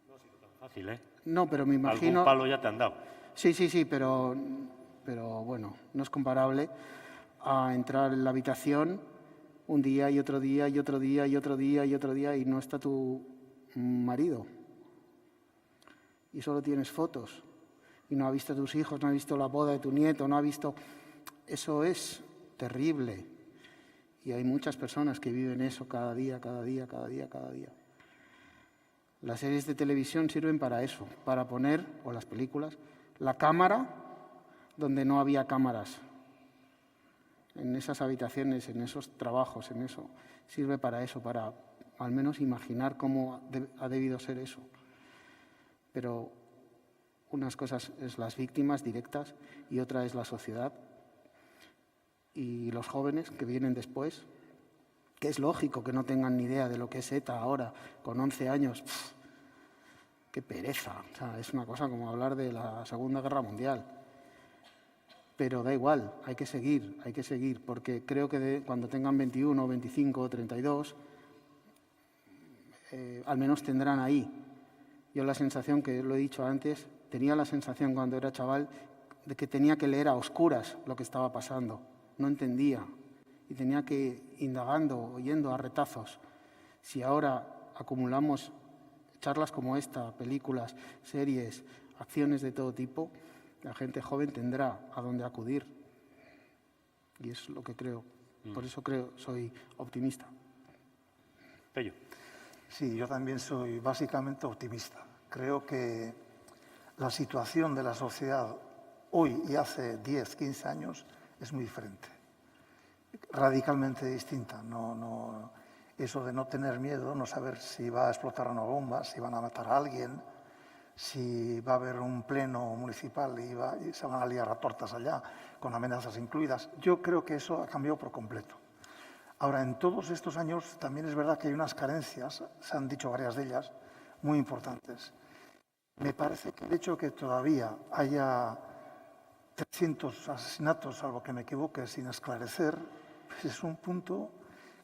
No ha sido tan fácil, ¿eh?
No, pero me imagino...
Algún palo ya te han dado.
Sí, pero bueno, no es comparable a entrar en la habitación un día y otro día y otro día y otro día y otro día y no está tu marido. Y solo tienes fotos. Y no ha visto a tus hijos, no ha visto la boda de tu nieto, no ha visto... Eso es terrible. Y hay muchas personas que viven eso cada día. Las series de televisión sirven para eso, para poner, o las películas, la cámara donde no había cámaras. En esas habitaciones, en esos trabajos, en eso. Sirve para eso, para al menos imaginar cómo ha debido ser eso. Pero unas cosas es las víctimas directas y otra es la sociedad y los jóvenes que vienen después, que es lógico que no tengan ni idea de lo que es ETA ahora, con 11 años. ¡Qué pereza! O sea, es una cosa como hablar de la Segunda Guerra Mundial. Pero da igual, hay que seguir, porque creo que cuando tengan 21, 25 o 32, al menos tendrán ahí. Yo la sensación, que lo he dicho antes, tenía la sensación cuando era chaval de que tenía que leer a oscuras lo que estaba pasando. No entendía y tenía que ir indagando, oyendo a retazos. Si ahora acumulamos charlas como esta, películas, series, acciones de todo tipo, la gente joven tendrá a dónde acudir. Y es lo que creo. Por eso soy optimista.
Pello.
Sí, yo también soy básicamente optimista. Creo que la situación de la sociedad hoy y hace 10, 15 años es muy diferente, radicalmente distinta. Eso de no tener miedo, no saber si va a explotar una bomba, si van a matar a alguien, si va a haber un pleno municipal y se van a liar a tortas allá, con amenazas incluidas. Yo creo que eso ha cambiado por completo. Ahora, en todos estos años también es verdad que hay unas carencias, se han dicho varias de ellas, muy importantes. Me parece que el hecho de que todavía haya 300 asesinatos, salvo que me equivoque, sin esclarecer, pues es un punto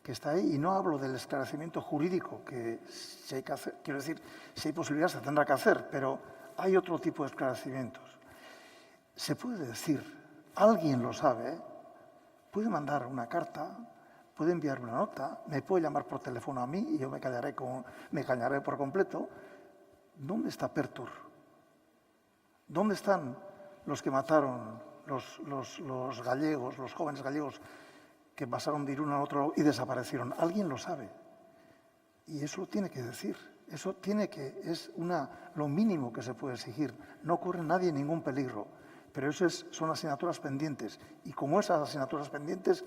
que está ahí. Y no hablo del esclarecimiento jurídico, que si hay que hacer, quiero decir, si hay posibilidad se tendrá que hacer, pero hay otro tipo de esclarecimientos. Se puede decir, alguien lo sabe, puede mandar una carta, puede enviar una nota, me puede llamar por teléfono a mí y yo me callaré por completo. ¿Dónde está Pertur? ¿Dónde están los que mataron los gallegos, los jóvenes gallegos que pasaron de Irún al otro lado y desaparecieron? Alguien lo sabe. Y eso lo tiene que decir. Eso es lo mínimo que se puede exigir. No corre nadie ningún peligro. Pero eso son asignaturas pendientes. Y como esas asignaturas pendientes,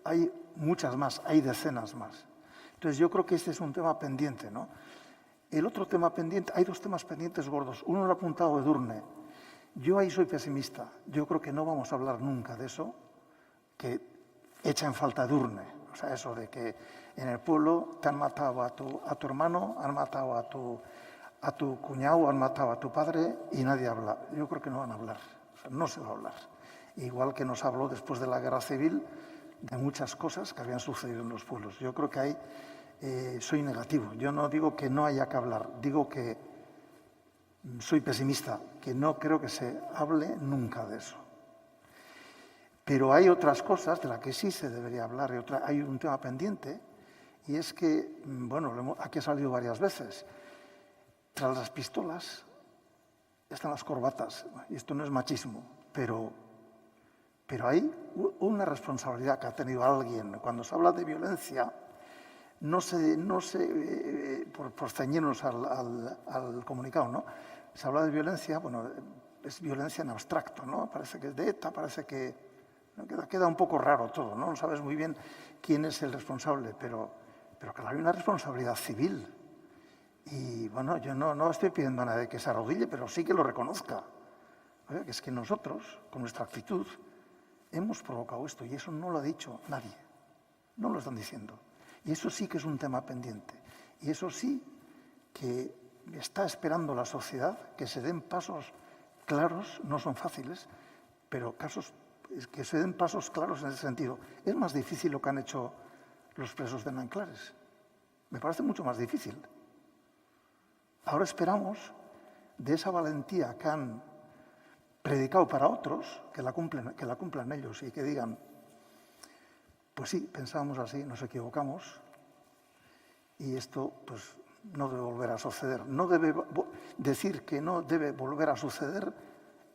hay muchas más, hay decenas más. Entonces yo creo que este es un tema pendiente, ¿no? El otro tema pendiente, hay dos temas pendientes gordos. Uno lo ha apuntado Edurne. Yo ahí soy pesimista. Yo creo que no vamos a hablar nunca de eso, que echa en falta Edurne. O sea, eso de que en el pueblo te han matado a tu hermano, han matado a tu cuñado, han matado a tu padre y nadie habla. Yo creo que no van a hablar. O sea, no se va a hablar. Igual que nos habló después de la Guerra Civil de muchas cosas que habían sucedido en los pueblos. Yo creo que ahí soy negativo. Yo no digo que no haya que hablar, digo que soy pesimista, que no creo que se hable nunca de eso. Pero hay otras cosas de las que sí se debería hablar. Hay un tema pendiente y es que, bueno, aquí ha salido varias veces, tras las pistolas están las corbatas. Y esto no es machismo, pero hay una responsabilidad que ha tenido alguien. Cuando se habla de violencia, no sé por ceñirnos al comunicado, ¿no? Se habla de violencia, bueno, es violencia en abstracto, ¿no? Parece que es de ETA, parece que queda un poco raro todo, ¿no? No sabes muy bien quién es el responsable, pero claro, hay una responsabilidad civil. Y bueno, yo no estoy pidiendo a nadie que se arrodille, pero sí que lo reconozca. ¿Vale? Que es que nosotros, con nuestra actitud, hemos provocado esto y eso no lo ha dicho nadie. No lo están diciendo. Y eso sí que es un tema pendiente. Y eso sí que está esperando la sociedad que se den pasos claros, no son fáciles, pero que se den pasos claros en ese sentido. Es más difícil lo que han hecho los presos de Nanclares. Me parece mucho más difícil. Ahora esperamos de esa valentía que han predicado para otros, que la cumplan ellos y que digan, pues sí, pensábamos así, nos equivocamos y esto pues no debe volver a suceder. No debe decir que no debe volver a suceder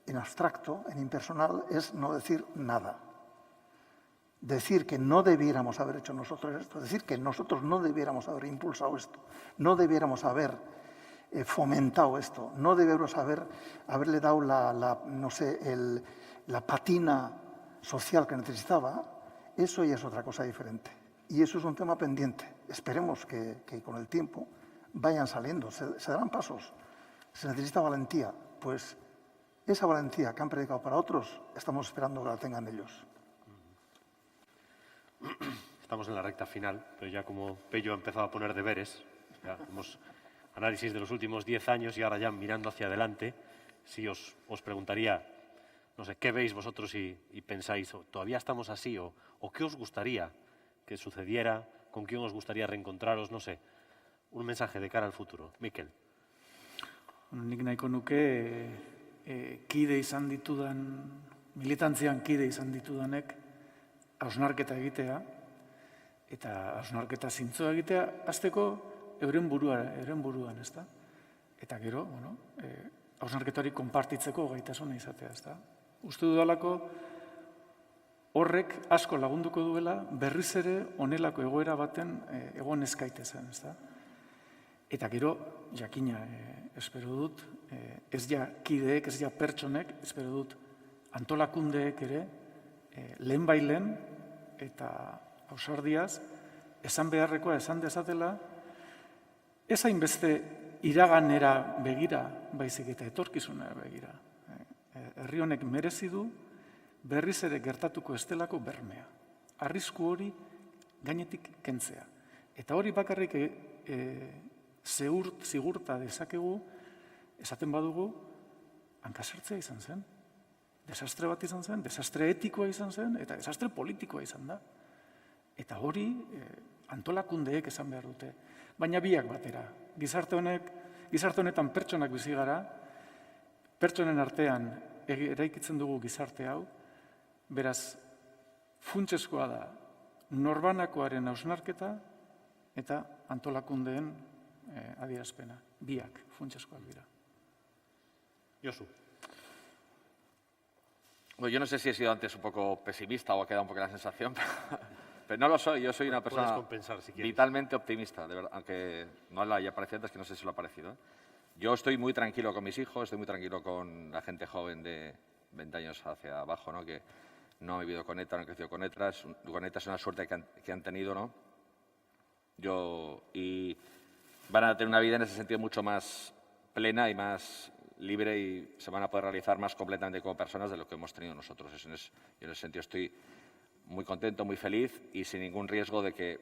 en abstracto, en impersonal, es no decir nada. Decir que no debiéramos haber hecho nosotros esto, decir que nosotros no debiéramos haber impulsado esto, no debiéramos haber fomentado esto, no debiéramos haberle dado la patina social que necesitaba, eso ya es otra cosa diferente. Y eso es un tema pendiente. Esperemos que con el tiempo vayan saliendo, se darán pasos. Se necesita valentía, pues esa valentía que han predicado para otros, estamos esperando que la tengan ellos.
Estamos en la recta final, pero ya como Pello ha empezado a poner deberes, ya hemos análisis de los últimos 10 años y ahora ya mirando hacia adelante, si os preguntaría, no sé, ¿qué veis vosotros y pensáis, todavía estamos así o qué os gustaría que sucediera, con quién os gustaría reencontraros, no sé, un mensaje de cara al futuro? Mikel.
Nik nahiko nuke kide izan ditudan, militantzian kide izan ditudanek hausnarketa egitea, eta hausnarketa zintzoa egitea, hasteko euren buruan, ezta? Eta gero, hausnarketari konpartitzeko gaitasuna izatea, ezta? Uste dudalako horrek asko lagunduko duela berriz ere honelako egoera baten egon ez gaitezen, ezta? Eta gero, jakina, espero dut, ez ja kideek, ez ja pertsonek, espero dut antolakundeek ere, lehenbailen eta ausardiaz, esan beharrekoa esan dezatela, ez hainbeste iraganera begira, baizik eta etorkizunera begira. Herri honek merezi du berriz ere gertatuko estelako bermea. Arrisku hori gainetik kentzea. Eta hori bakarrik zigurta dezakegu, esaten badugu, hankasartzea izan zen. Desastre bat izan zen, desastre etikoa izan zen, eta desastre politikoa izan da. Eta hori antolakundeek esan behar dute. Baina biak batera. Gizarte honetan pertsonak bizi gara, pertsonen artean eraikitzen dugu gizarte hau, beraz, funtsezkoa da norbanakoaren hausnarketa eta antolakundeen adierazpena. Biak funtsezkoak dira.
Josu.
Bueno, yo no sé si he sido antes un poco pesimista o ha quedado un poco la sensación, pero no lo soy. Yo soy una persona vitalmente optimista, de verdad, aunque no lo haya parecido antes, que no sé si lo ha parecido. Yo estoy muy tranquilo con mis hijos, estoy muy tranquilo con la gente joven de 20 años hacia abajo, ¿no? Que no ha vivido con ETA, no ha crecido con ETA. Con ETA es una suerte que han tenido, ¿no? Y van a tener una vida en ese sentido mucho más plena y más libre y se van a poder realizar más completamente como personas de lo que hemos tenido nosotros. Yo en ese sentido estoy muy contento, muy feliz y sin ningún riesgo de que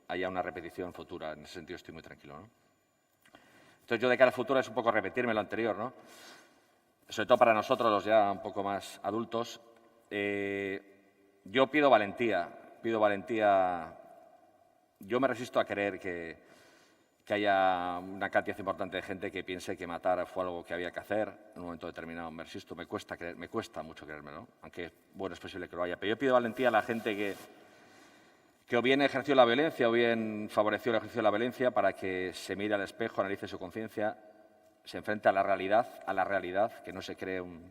haya una repetición futura. En ese sentido estoy muy tranquilo, ¿no? Entonces yo de cara al futuro es un poco repetirme lo anterior, ¿no? Sobre todo para nosotros, los ya un poco más adultos. Yo pido valentía. Yo me resisto a creer que haya una cantidad importante de gente que piense que matar fue algo que había que hacer en un momento determinado. Me resisto, me cuesta mucho creérmelo, aunque bueno, es posible que lo haya. Pero yo pido valentía a la gente que o bien ejerció la violencia o bien favoreció el ejercicio de la violencia para que se mire al espejo, analice su conciencia, se enfrente a la realidad, que no se cree un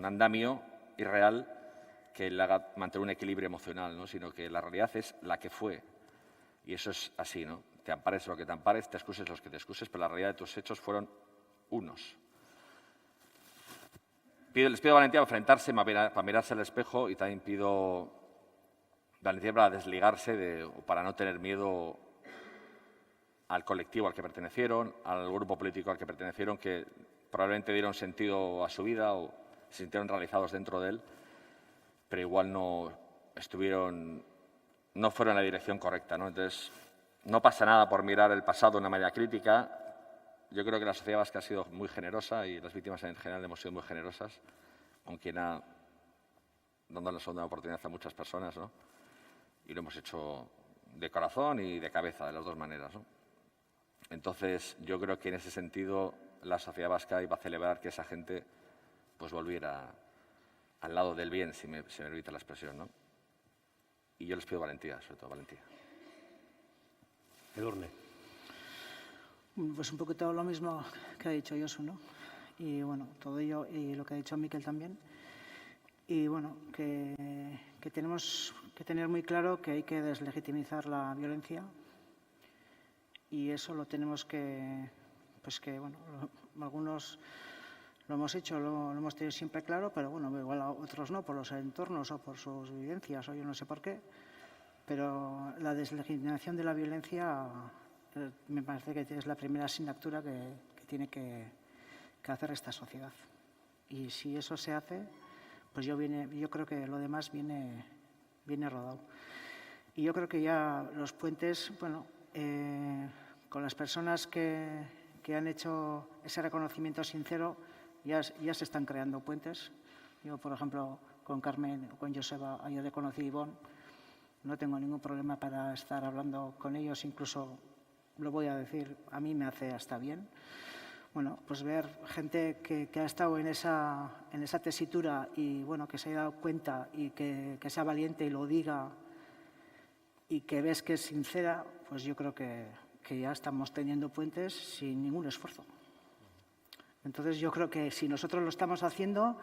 andamio irreal que le haga mantener un equilibrio emocional, ¿no? Sino que la realidad es la que fue. Y eso es así, ¿no? Te ampares lo que te ampares, te excuses los que te excuses, pero la realidad de tus hechos fueron unos. Les pido valentía para enfrentarse, para mirarse al espejo y también pido valentía para desligarse o para no tener miedo al colectivo al que pertenecieron, al grupo político al que pertenecieron, que probablemente dieron sentido a su vida o se sintieron realizados dentro de él, pero igual no fueron en la dirección correcta, ¿no? Entonces, no pasa nada por mirar el pasado de una manera crítica, Yo creo que la sociedad vasca ha sido muy generosa y las víctimas en general hemos sido muy generosas, con quien ha dado la segunda oportunidad a muchas personas, ¿no? Y lo hemos hecho de corazón y de cabeza, de las dos maneras, ¿no? Entonces, yo creo que en ese sentido la sociedad vasca iba a celebrar que esa gente pues volviera al lado del bien, si me permite la expresión, ¿no? Y yo les pido valentía, sobre todo valentía.
Edurne.
Pues un poquito lo mismo que ha dicho Josu, ¿no? Y bueno, todo ello y lo que ha dicho Miquel también. Y bueno, que tenemos que tener muy claro que hay que deslegitimizar la violencia y eso lo tenemos que, pues que bueno, algunos lo hemos hecho, lo hemos tenido siempre claro, pero bueno, igual a otros no, por los entornos o por sus vivencias o yo no sé por qué, pero la deslegitimación de la violencia me parece que es la primera asignatura que tiene que hacer esta sociedad. Y si eso se hace, pues yo creo que lo demás viene rodado. Y yo creo que ya los puentes, bueno, con las personas que han hecho ese reconocimiento sincero, ya se están creando puentes. Yo, por ejemplo, con Carmen o con Joseba, ayer conocí a Ivonne, no tengo ningún problema para estar hablando con ellos, incluso lo voy a decir, a mí me hace hasta bien. Bueno, pues ver gente que ha estado en esa tesitura y bueno, que se haya dado cuenta y que sea valiente y lo diga y que ves que es sincera, pues yo creo que ya estamos teniendo puentes sin ningún esfuerzo. Entonces yo creo que si nosotros lo estamos haciendo,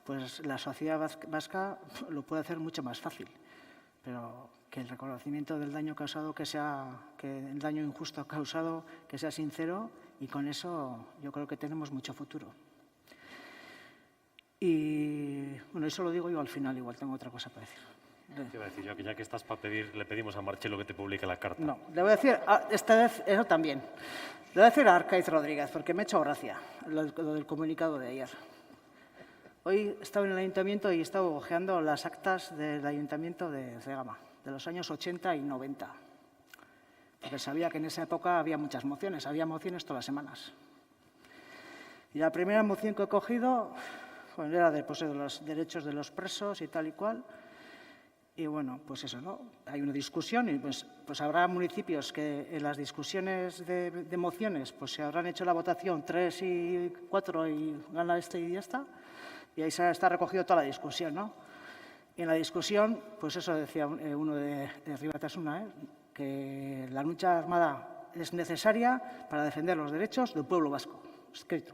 pues la sociedad vasca lo puede hacer mucho más fácil. Pero que el reconocimiento del daño causado, que el daño injusto causado, que sea sincero, y con eso yo creo que tenemos mucho futuro. Y bueno, eso lo digo yo al final, igual tengo otra cosa para decir.
Te iba a decir yo que ya que estás para pedir, le pedimos a Marchelo que te publique la carta.
No, le voy a decir, esta vez, eso también, le voy a decir a Arcaiz Rodríguez, porque me ha hecho gracia lo del comunicado de ayer. Hoy he estado en el ayuntamiento y he estado hojeando las actas del ayuntamiento de Cegama, de los años 80 y 90. Porque sabía que en esa época había muchas mociones, había mociones todas las semanas. Y la primera moción que he cogido era de los derechos de los presos y tal y cual. Y bueno, pues eso, ¿no? Hay una discusión y pues habrá municipios que en las discusiones de mociones pues se habrán hecho la votación 3 y 4 y gana este y ya está. Y ahí está recogido toda la discusión, ¿no? Y en la discusión, pues eso decía uno de Ribatasuna, que la lucha armada es necesaria para defender los derechos del pueblo vasco, escrito.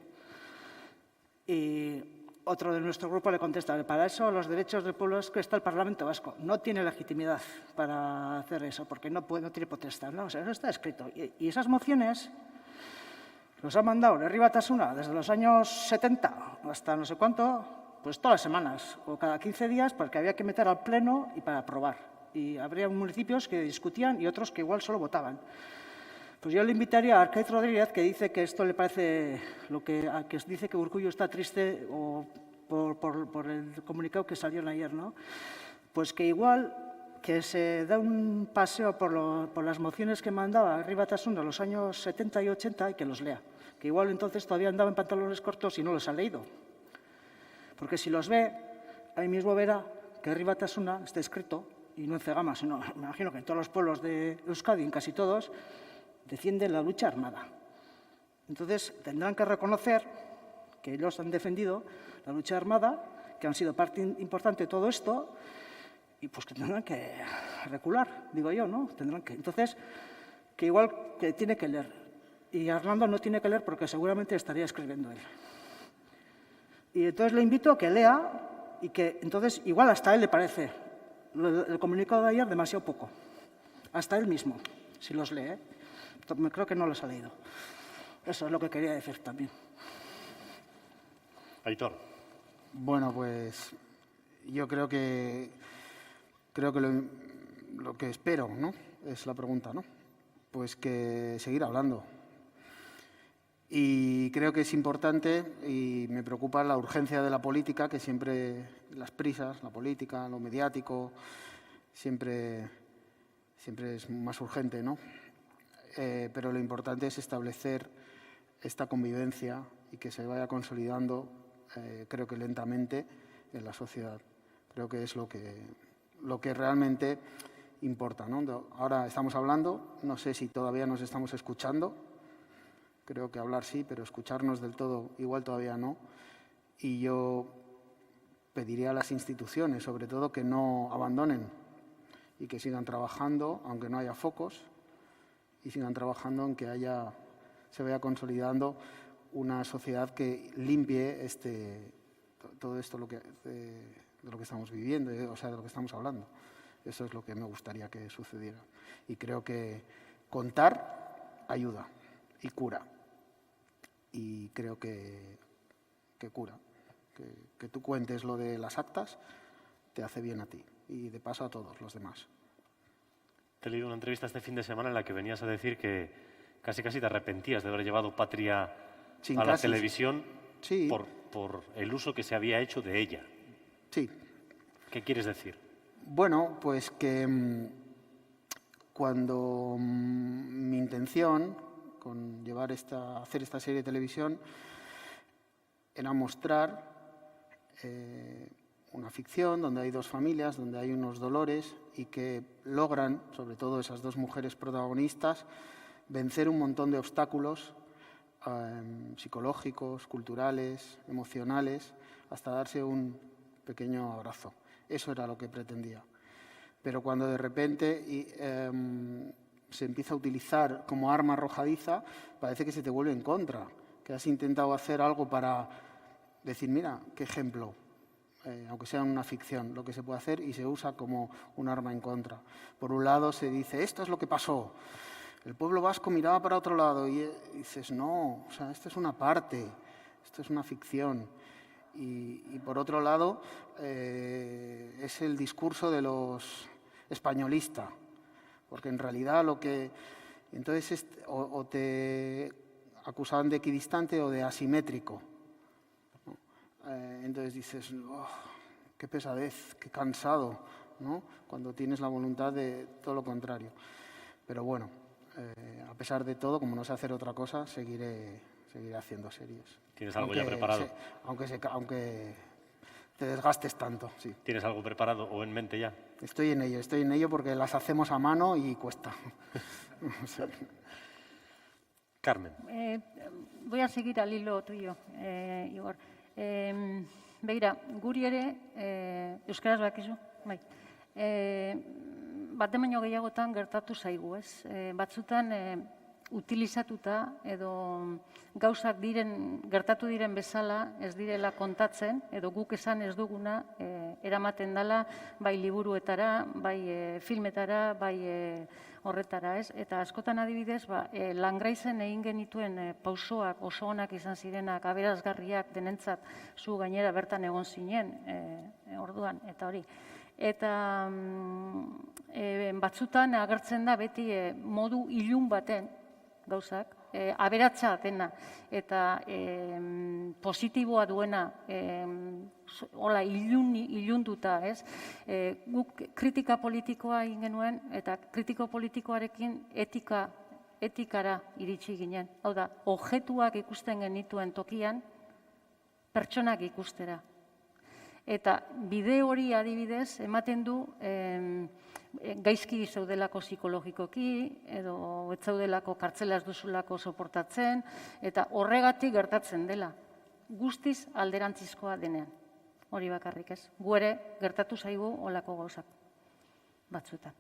Y otro de nuestro grupo le contesta, para eso los derechos del pueblo vasco está el Parlamento Vasco. No tiene legitimidad para hacer eso, porque no tiene potestad, ¿no? O sea, eso está escrito. Y esas mociones los ha mandado Herri Batasuna desde los años 70 hasta no sé cuánto, pues todas las semanas o cada 15 días, porque había que meter al pleno y para aprobar. Y habría municipios que discutían y otros que igual solo votaban. Pues yo le invitaría a Arcaiz Rodríguez, que dice que esto le parece, que dice que Urkullu está triste por el comunicado que salió ayer, ¿no? Pues que igual que se da un paseo por las mociones que mandaba Herri Batasuna en los años 70 y 80 y que los lea. Que igual entonces todavía andaba en pantalones cortos y no los ha leído. Porque si los ve, ahí mismo verá que Herri Batasuna está escrito, y no en Cegama, sino me imagino que en todos los pueblos de Euskadi, en casi todos, defienden la lucha armada. Entonces tendrán que reconocer que ellos han defendido la lucha armada, que han sido parte importante de todo esto, y pues que tendrán que recular, digo yo, ¿no? Entonces, que igual que tiene que leer. Y Arnaldo no tiene que leer porque seguramente estaría escribiendo él. Y entonces le invito a que lea y que entonces igual hasta a él le parece el comunicado de ayer demasiado poco. Hasta él mismo, si los lee. Creo que no los ha leído. Eso es lo que quería decir también.
Aitor.
Bueno, pues yo creo que lo que espero, ¿no? Es la pregunta, ¿no? Pues que seguir hablando. Y creo que es importante y me preocupa la urgencia de la política, que siempre las prisas, la política, lo mediático, siempre es más urgente, ¿no? Pero lo importante es establecer esta convivencia y que se vaya consolidando, creo que lentamente, en la sociedad. Creo que es lo que realmente importa, ¿no? Ahora estamos hablando, no sé si todavía nos estamos escuchando, creo que hablar sí, pero escucharnos del todo igual todavía no. Y yo pediría a las instituciones, sobre todo, que no abandonen y que sigan trabajando, aunque no haya focos, y sigan trabajando en que se vaya consolidando una sociedad que limpie todo esto de lo que estamos viviendo, o sea, de lo que estamos hablando. Eso es lo que me gustaría que sucediera. Y creo que contar ayuda y cura. Y creo que cura. Que tú cuentes lo de las actas te hace bien a ti y de paso a todos los demás.
Te he leído una entrevista este fin de semana en la que venías a decir que casi te arrepentías de haber llevado Patria a la televisión por el uso que se había hecho de ella.
Sí.
¿Qué quieres decir?
Bueno, pues que cuando mi intención con hacer esta serie de televisión era mostrar una ficción donde hay dos familias, donde hay unos dolores y que logran, sobre todo esas dos mujeres protagonistas, vencer un montón de obstáculos psicológicos, culturales, emocionales, hasta darse un pequeño abrazo. Eso era lo que pretendía. Pero cuando de repente se empieza a utilizar como arma arrojadiza, parece que se te vuelve en contra, que has intentado hacer algo para decir, mira, qué ejemplo, aunque sea una ficción, lo que se puede hacer, y se usa como un arma en contra. Por un lado se dice, esto es lo que pasó, el pueblo vasco miraba para otro lado, y dices, no, o sea, esto es una parte, esto es una ficción. Y por otro lado, es el discurso de los españolistas, porque en realidad entonces o te acusaban de equidistante o de asimétrico. Entonces dices, oh, qué pesadez, qué cansado, ¿no? Cuando tienes la voluntad de todo lo contrario. Pero bueno, a pesar de todo, como no sé hacer otra cosa, seguiré haciendo series.
¿Tienes algo ya preparado?
Aunque te desgastes tanto, sí.
¿Tienes algo preparado o en mente ya?
Estoy en ello porque las hacemos a mano y cuesta.
Carmen.
Voy a seguir al hilo tuyo, Igor. Begira, guri ere, euskaraz bakizu, bai. Bat baino gehiagotan gertatu zaigu, ez? Batzutan utilizatuta edo gauzak gertatu diren bezala ez direla kontatzen, edo guk esan ez duguna eramaten dela bai liburuetara, bai filmetara, bai horretara, ez? Eta askotan adibidez, Langraizen egin genituen pausoak oso onak izan zirenak, aberasgarriak denentzat, zu gainera bertan egon zinen orduan, eta hori. Eta batzutan agertzen da beti modu ilun baten gauzak, aberatsa dena eta positiboa duena, hola ilunduta, ez? Guk kritika politikoa egin genuen eta kritiko politikoarekin etikara iritsi ginen. Hau da, objektuak ikusten genituen tokian, pertsonak ikustera. Eta bide hori adibidez ematen du gaizki zaudelako psikologikoki edo ez zaudelako kartzelaz duzulako soportatzen eta horregatik gertatzen dela. Guztiz alderantzizkoa denean. Hori bakarrik ez. Gu ere gertatu zaigu holako gauzak batzuetan.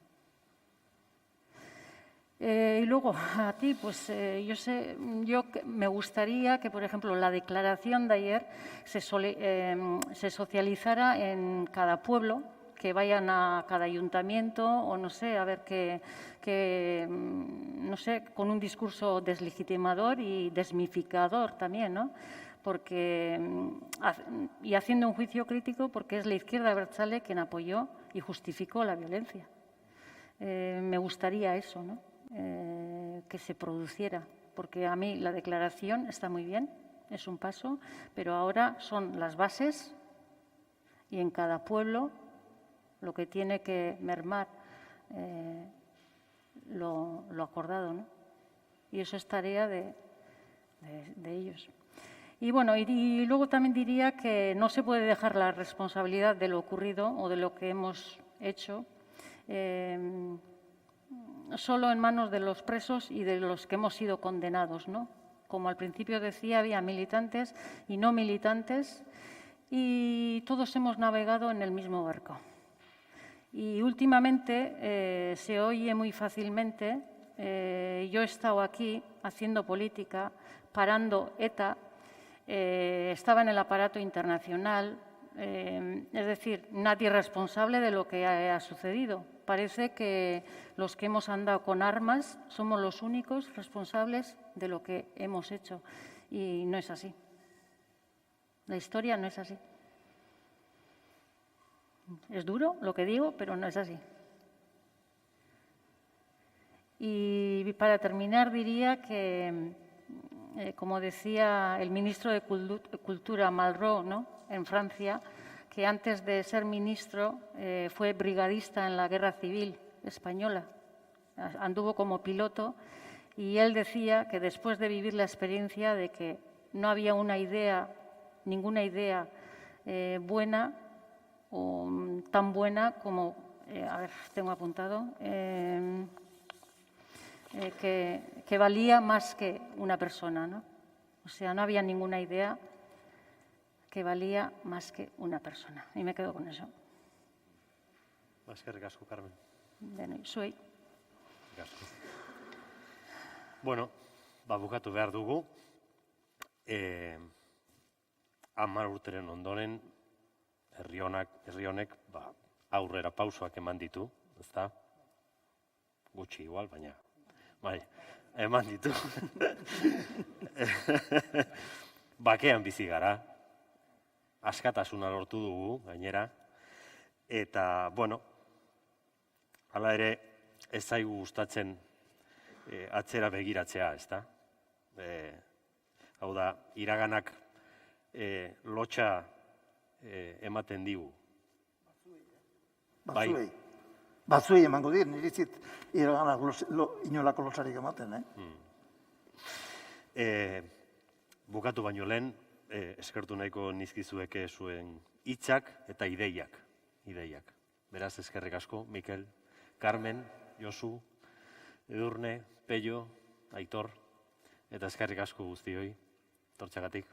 Y luego, a ti, pues yo me gustaría que, por ejemplo, la declaración de ayer se socializara en cada pueblo, que vayan a cada ayuntamiento o no sé, a ver no sé, con un discurso deslegitimador y desmificador también, ¿no? Porque, y haciendo un juicio crítico porque es la izquierda abertzale quien apoyó y justificó la violencia. Me gustaría eso, ¿no? Que se produciera, porque a mí la declaración está muy bien, es un paso, pero ahora son las bases y en cada pueblo lo que tiene que mermar lo acordado, ¿no? Y eso es tarea de de ellos. Y bueno, y luego también diría que no se puede dejar la responsabilidad de lo ocurrido o de lo que hemos hecho solo en manos de los presos y de los que hemos sido condenados, ¿no? Como al principio decía, había militantes y no militantes y todos hemos navegado en el mismo barco. Y últimamente se oye muy fácilmente, yo he estado aquí haciendo política, parando ETA, estaba en el aparato internacional, es decir, nadie es responsable de lo que ha sucedido. Parece que los que hemos andado con armas somos los únicos responsables de lo que hemos hecho. Y no es así. La historia no es así. Es duro lo que digo, pero no es así. Y para terminar diría que, como decía el ministro de Cultura Malraux, ¿no?, en Francia, que antes de ser ministro fue brigadista en la Guerra Civil Española, anduvo como piloto y él decía que después de vivir la experiencia de que no había una idea, ninguna idea buena o tan buena como, a ver, tengo apuntado, que valía más que una persona, ¿no? O sea, no había ninguna idea que valía más que una persona. Y me quedo con eso.
Eskerrik asko, Carmen.
Zuei.
Bueno, bukatu behar dugu. 10 urteren ondoren, herri honek aurrera pausoak eman ditu, ezta? Gutxi igual, baina, bai, eman ditu. Bakean bizi gara, askatasuna lortu dugu, gainera, eta, bueno, hala ere, ez zaigu gustatzen atzera begiratzea, ezta? Hau da, iraganak lotxa ematen digu.
Batzuei emango dir, nire zit iraganak inolako lotxarik ematen,
Bukatu baino lehen, eskertu nahiko nizkizueke zuen hitzak eta ideiak. Beraz, eskerrik asko, Mikel, Carmen, Josu, Edurne, Pello, Aitor, eta eskerrik asko guztioi, tortxagatik.